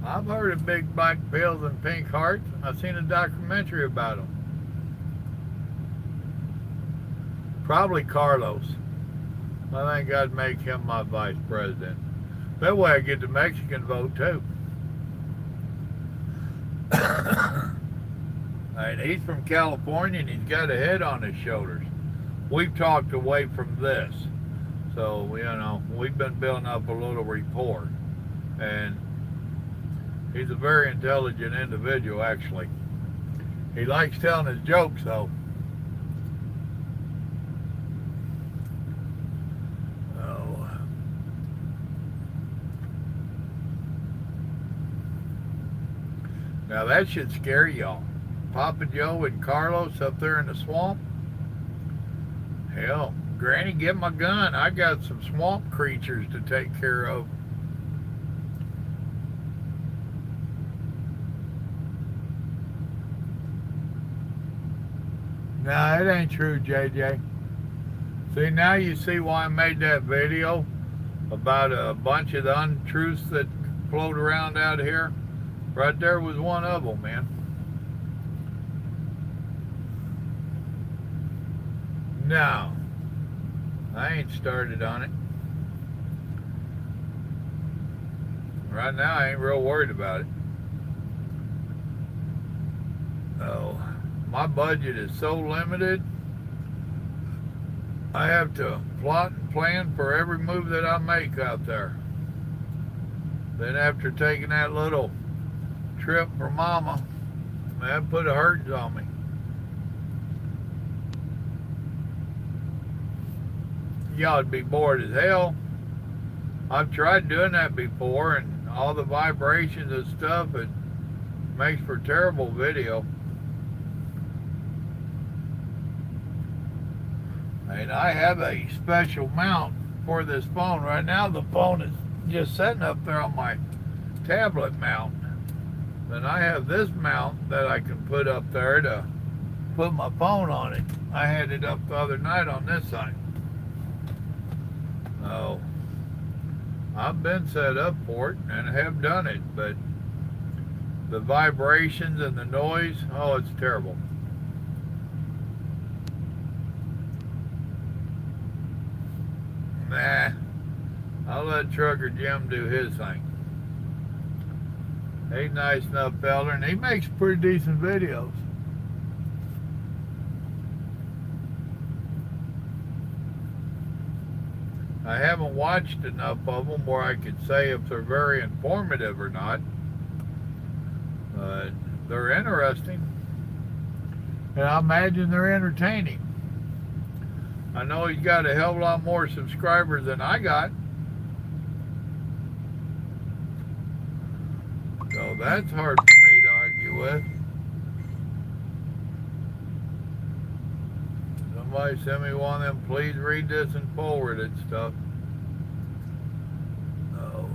I've heard of big black bills and pink hearts. I've seen a documentary about them. Probably Carlos. I think I'd make him my vice president. That way I get the Mexican vote too. And he's from California and he's got a head on his shoulders. We've talked away from this. So, you know, we've been building up a little rapport. And he's a very intelligent individual, actually. He likes telling his jokes, though. Now that should scare y'all. Papa Joe and Carlos up there in the swamp. Hell, Granny, get my gun. I got some swamp creatures to take care of. Nah, it ain't true, JJ. See, now you see why I made that video about a bunch of the untruths that float around out here. Right there was one of them, man. No, I ain't started on it. Right now, I ain't real worried about it. Oh, my budget is so limited. I have to plot and plan for every move that I make out there. Then after taking that little trip for Mama, that put a hurt on me. Y'all would be bored as hell. I've tried doing that before, and all the vibrations and stuff, it makes for terrible video. And I have a special mount for this phone. Right now the phone is just sitting up there on my tablet mount. Then I have this mount that I can put up there to put my phone on it. I had it up the other night on this side. Oh, I've been set up for it and have done it, but the vibrations and the noise, oh, it's terrible. Nah, I'll let Trucker Jim do his thing. He's a nice enough fella, and he makes pretty decent videos. I haven't watched enough of them where I could say if they're very informative or not. But they're interesting. And I imagine they're entertaining. I know he's got a hell of a lot more subscribers than I got. So that's hard for me to argue with. Somebody send me one of them, please read this and forward it stuff. Oh.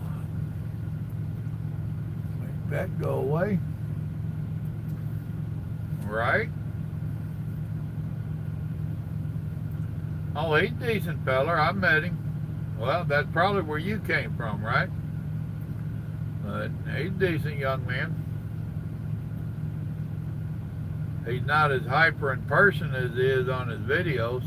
Make that go away. Right? Oh, he's a decent feller. I met him. Well, that's probably where you came from, right? But he's a decent young man. He's not as hyper in person as he is on his videos.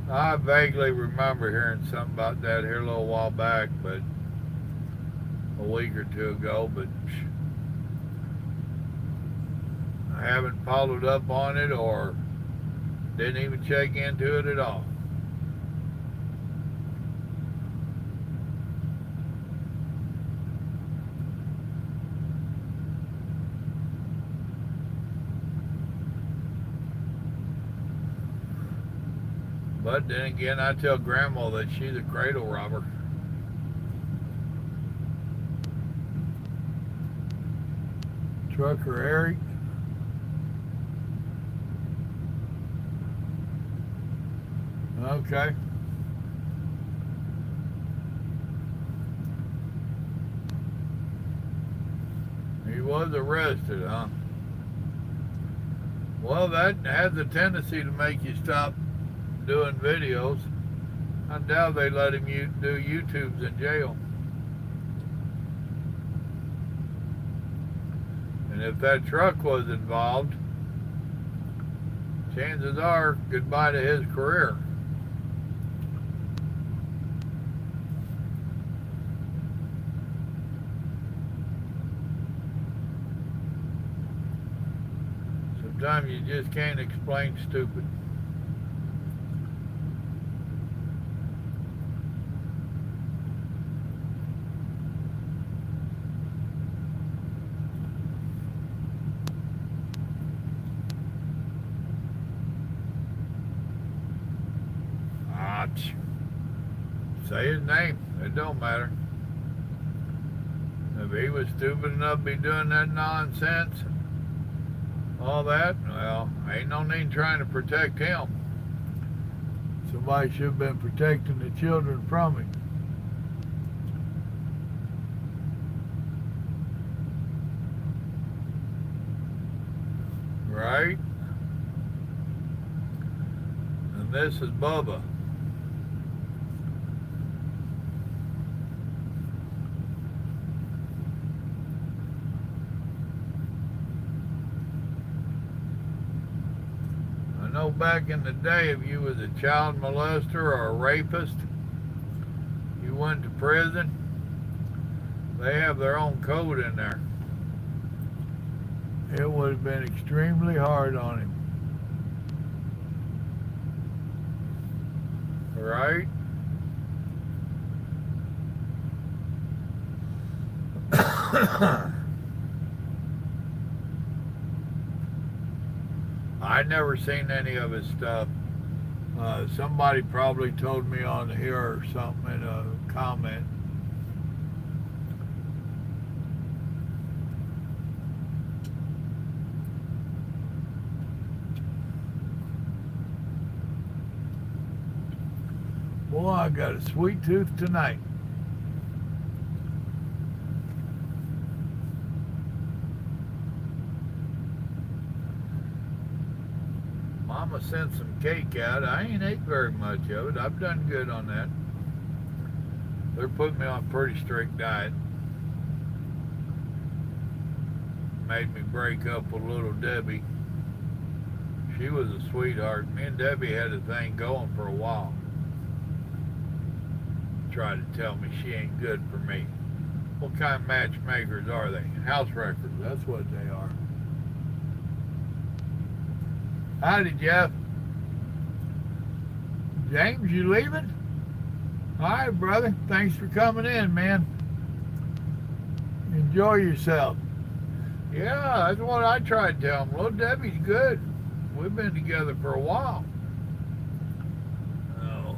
I vaguely remember hearing something about that here a little while back, but a week or two ago, but I haven't followed up on it or didn't even check into it at all. But then again, I tell Grandma that she's a cradle robber. Trucker Eric. Okay. He was arrested, huh? Well, that has a tendency to make you stop doing videos. I doubt they let him do YouTubes in jail. And if that truck was involved, chances are goodbye to his career. Sometimes you just can't explain stupid. Say his name. It don't matter. If he was stupid enough to be doing that nonsense, all that, well, ain't no need trying to protect him. Somebody should have been protecting the children from him. Right? And this is Bubba. I know back in the day, if you was a child molester or a rapist, you went to prison, they have their own code in there. It would have been extremely hard on him. Right? I never seen any of his stuff. Somebody probably told me on here or something in a comment. Boy, I got a sweet tooth tonight. Mama sent some cake out. I ain't ate very much of it. I've done good on that. They're putting me on a pretty strict diet. Made me break up with little Debbie. She was a sweetheart. Me and Debbie had a thing going for a while. Tried to tell me she ain't good for me. What kind of matchmakers are they? House wreckers, that's what they are. Howdy, Jeff. James, you leaving? All right, brother. Thanks for coming in, man. Enjoy yourself. Yeah, that's what I tried to tell him. Little Debbie's good. We've been together for a while. Oh.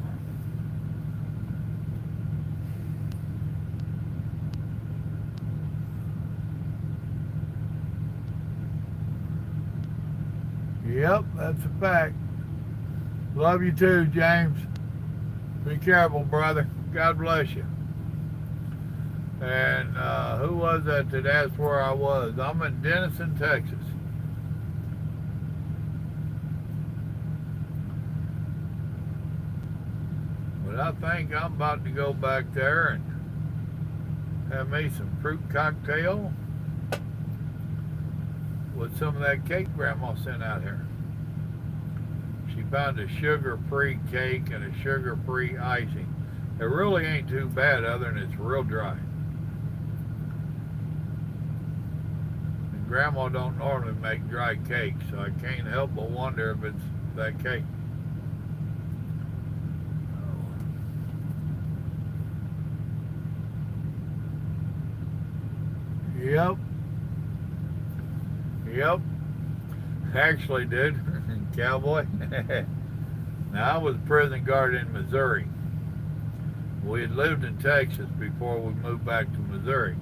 Yep, that's a fact. Love you too, James. Be careful, brother. God bless you. And who was that asked where I was? I'm in Denison, Texas. But I think I'm about to go back there and have me some fruit cocktail with some of that cake Grandma sent out here. She found a sugar-free cake and a sugar-free icing. It really ain't too bad other than it's real dry. And Grandma don't normally make dry cakes, so I can't help but wonder if it's that cake. Yep. Yep. Actually, dude, cowboy. Now, I was a prison guard in Missouri. We had lived in Texas before we moved back to Missouri.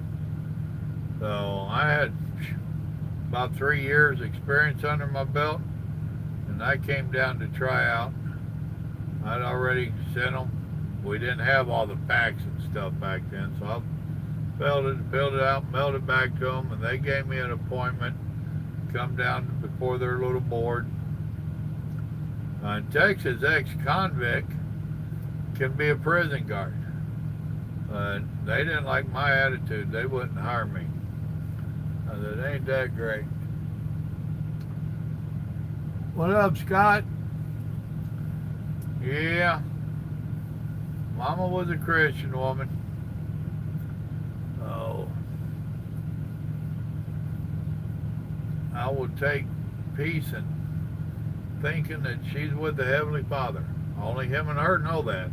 So I had about 3 years experience under my belt, and I came down to try out. I'd already sent them. We didn't have all the packs and stuff back then, so I filled it out, mailed it back to them, and they gave me an appointment. Come down before their little board. Texas ex-convict can be a prison guard. They didn't like my attitude. They wouldn't hire me. I said, ain't that great. What up, Scott? Yeah. Mama was a Christian woman. Oh. I will take peace in thinking that she's with the Heavenly Father. Only him and her know that.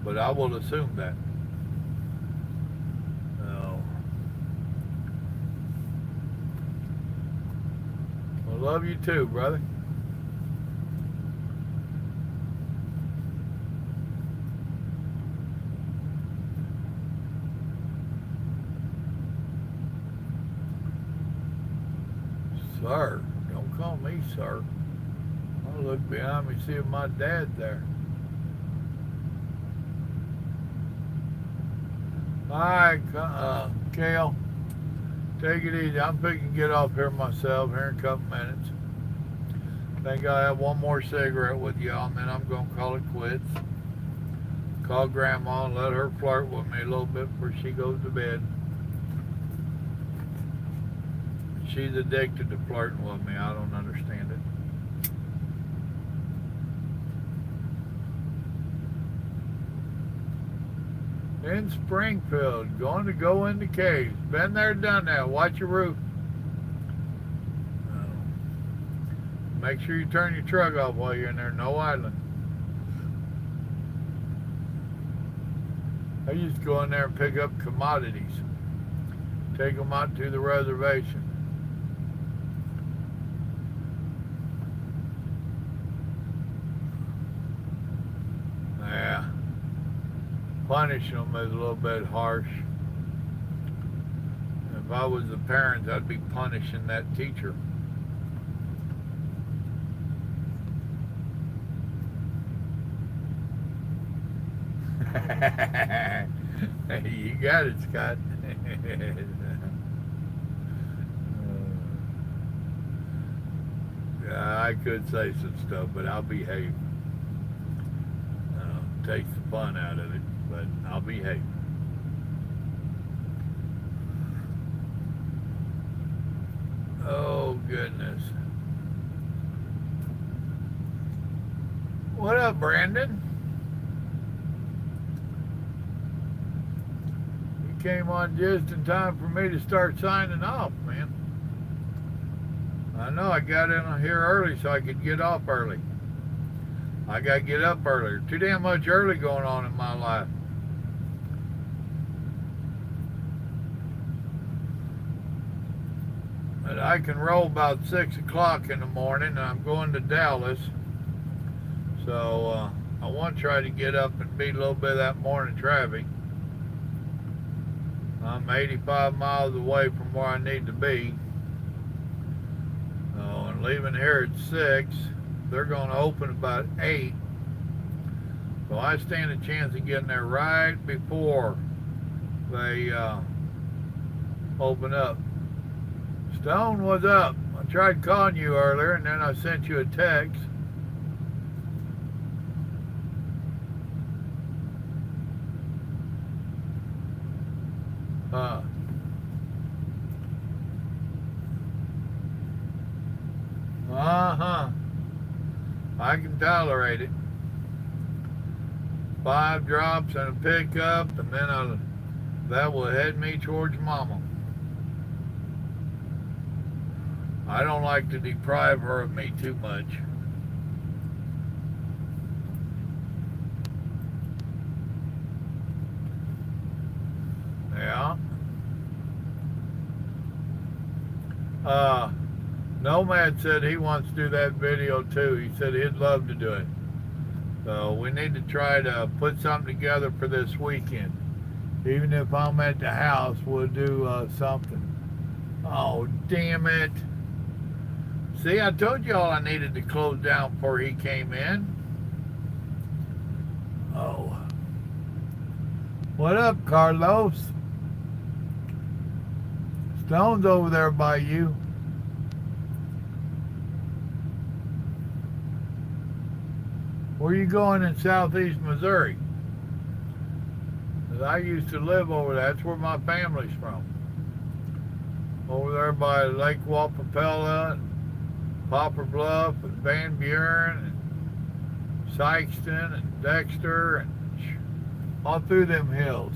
But I will assume that. Oh. Well, love you too, brother. Sir. Don't call me sir. I'll look behind me, see if my dad's there. Alright, Kale. Take it easy. I'm fixing to get off here myself here in a couple minutes. Think I'll have one more cigarette with y'all, and then I'm going to call it quits. Call Grandma and let her flirt with me a little bit before she goes to bed. She's addicted to flirting with me. I don't understand it. In Springfield, going to go in the caves. Been there, done that. Watch your roof. Make sure you turn your truck off while you're in there. No idling. I used to go in there and pick up commodities. Take them out to the reservation. Yeah. Punishing them is a little bit harsh. If I was the parents, I'd be punishing that teacher. You got it, Scott. I could say some stuff, but I'll behave. Takes the fun out of it, but I'll behave. Oh, goodness. What up, Brandon? You came on just in time for me to start signing off, man. I know I got in here early so I could get off early. I got to get up earlier. Too damn much early going on in my life. But I can roll about 6 o'clock in the morning, and I'm going to Dallas. So I want to try to get up and beat a little bit of that morning traffic. I'm 85 miles away from where I need to be. And leaving here at 6. They're going to open about 8. So I stand a chance of getting there right before they open up. Stone, what's up? I tried calling you earlier, and then I sent you a text. I can tolerate it. 5 drops and a pickup, and then that will head me towards Mama. I don't like to deprive her of me too much. Yeah. Nomad said he wants to do that video too. He said he'd love to do it. So we need to try to put something together for this weekend. Even if I'm at the house, we'll do something. Oh, damn it. See, I told y'all I needed to close down before he came in. Oh. What up, Carlos? Stone's over there by you. Where you going in southeast Missouri? 'Cause I used to live over there. That's where my family's from. Over there by Lake Wapapella and Poplar Bluff and Van Buren and Sykeston and Dexter and all through them hills.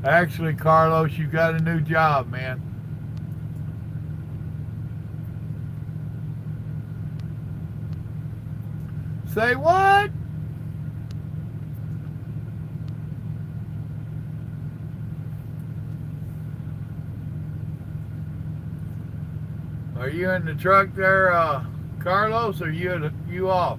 Actually, Carlos, you got a new job, man. Say what? Are you in the truck there, Carlos, or you off?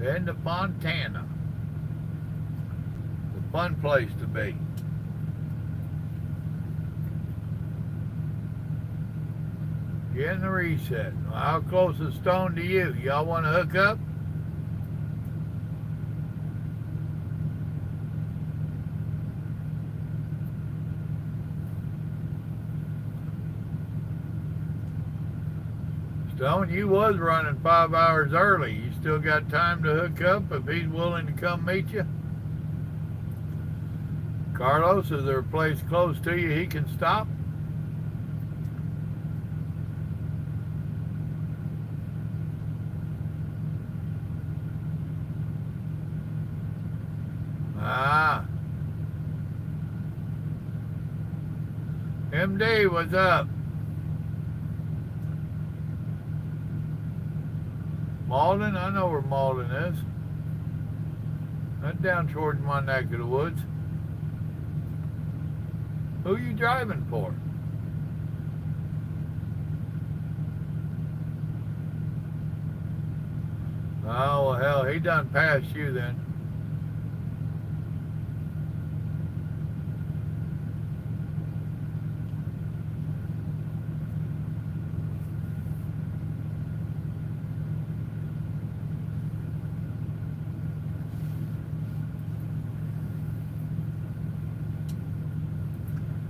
Heading to Fontana. It's a fun place to be. Getting the reset. How close is Stone to you? Y'all want to hook up? Stone, you was running 5 hours early. You still got time to hook up if he's willing to come meet you? Carlos, is there a place close to you he can stop? Ah. MD, what's up? Malden? I know where Malden is. That's down towards my neck of the woods. Who you driving for? Oh, well, hell, he done passed you then.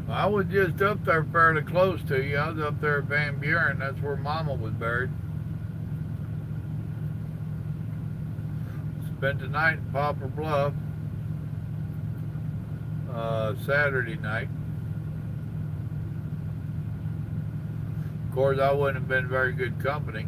I was just up there fairly close to you. I was up there at Van Buren. That's where Mama was buried. Spent the night in Poplar Bluff. Saturday night. Of course, I wouldn't have been very good company.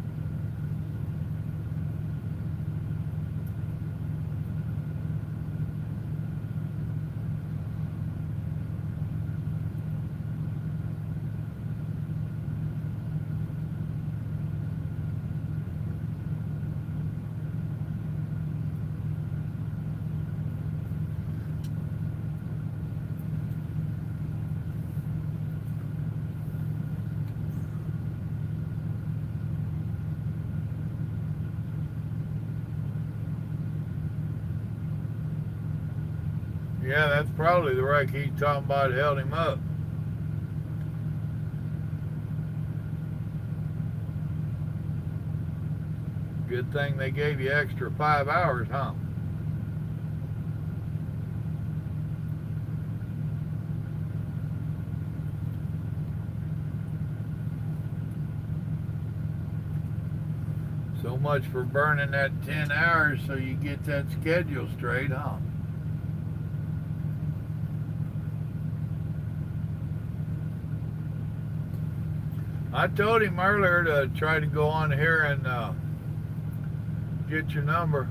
Yeah, that's probably the wreck he's talking about held him up. Good thing they gave you extra 5 hours, huh? So much for burning that 10 hours so you get that schedule straight, huh? I told him earlier to try to go on here and get your number.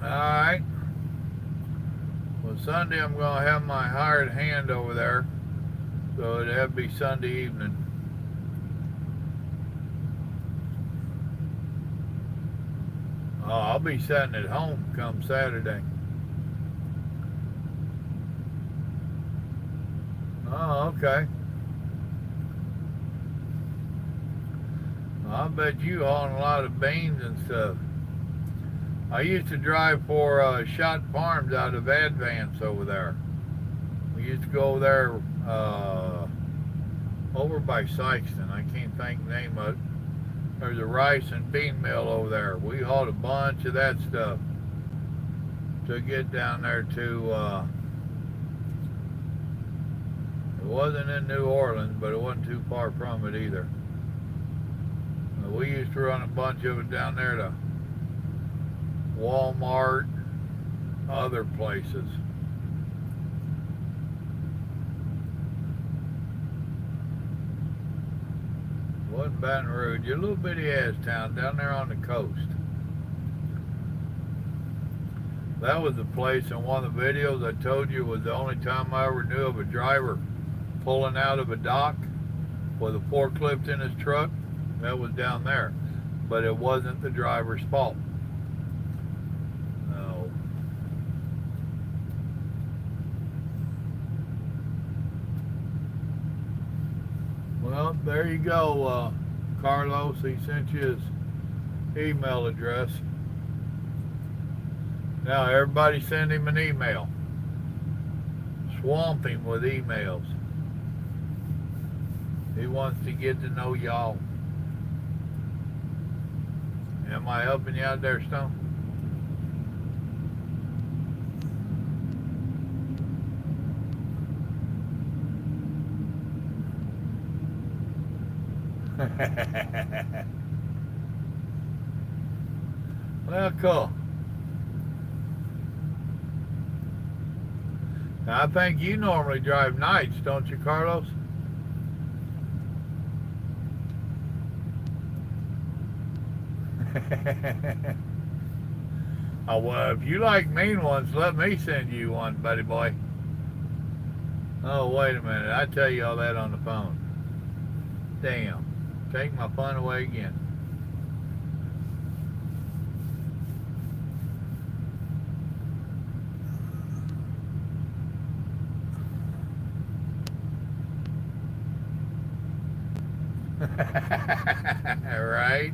Alright. Well, Sunday I'm going to have my hired hand over there. So it'd have to be Sunday evening. Oh, I'll be sitting at home come Saturday. Oh, okay. I bet you hauling a lot of beans and stuff. I used to drive for Shot Farms out of Advance over there. We used to go over there over by Sykeston. I can't think the name of it. There's a rice and bean mill over there. We hauled a bunch of that stuff to get down there to, it wasn't in New Orleans, but it wasn't too far from it either. We used to run a bunch of it down there to Walmart, other places. Wasn't Baton Rouge, a little bitty ass town down there on the coast. That was the place in one of the videos I told you was the only time I ever knew of a driver pulling out of a dock. with a forklift in his truck. That was down there. But it wasn't the driver's fault. No. Well, there you go, Carlos. He sent you his email address. Now everybody send him an email. Swamp him with emails. He wants to get to know y'all. Am I helping you out there, Stone? Well, cool. Now, I think you normally drive nights, don't you, Carlos? Oh, well, if you like mean ones, let me send you one, buddy boy. Oh, wait a minute. I tell you all that on the phone. Damn. Take my fun away again. Right?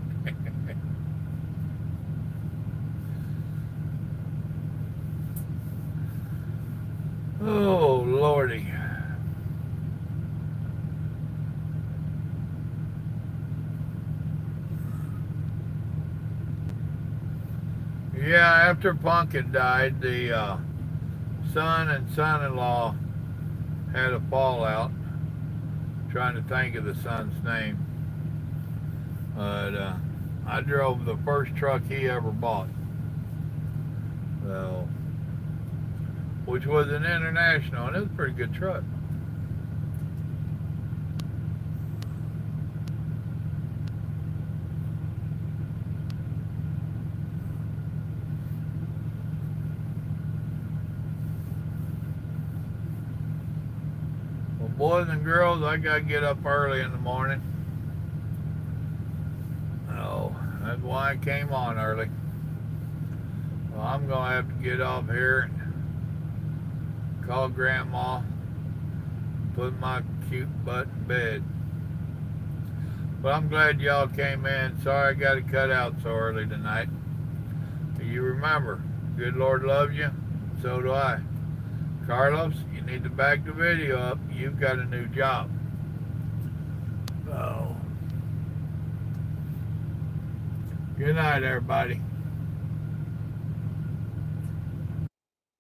Oh, Lordy. Yeah, after Pumpkin died, the son and son-in-law had a fallout. Trying to think of the son's name. But I drove the first truck he ever bought. So, which was an International, and it was a pretty good truck. Well, boys and girls, I gotta get up early in the morning. Oh, that's why I came on early. Well, I'm gonna have to get off here and call Grandma, put my cute butt in bed. But I'm glad y'all came in. Sorry I got to cut out so early tonight. You remember, good Lord loves you, so do I. Carlos, you need to back the video up. You've got a new job. Oh. Good night, everybody.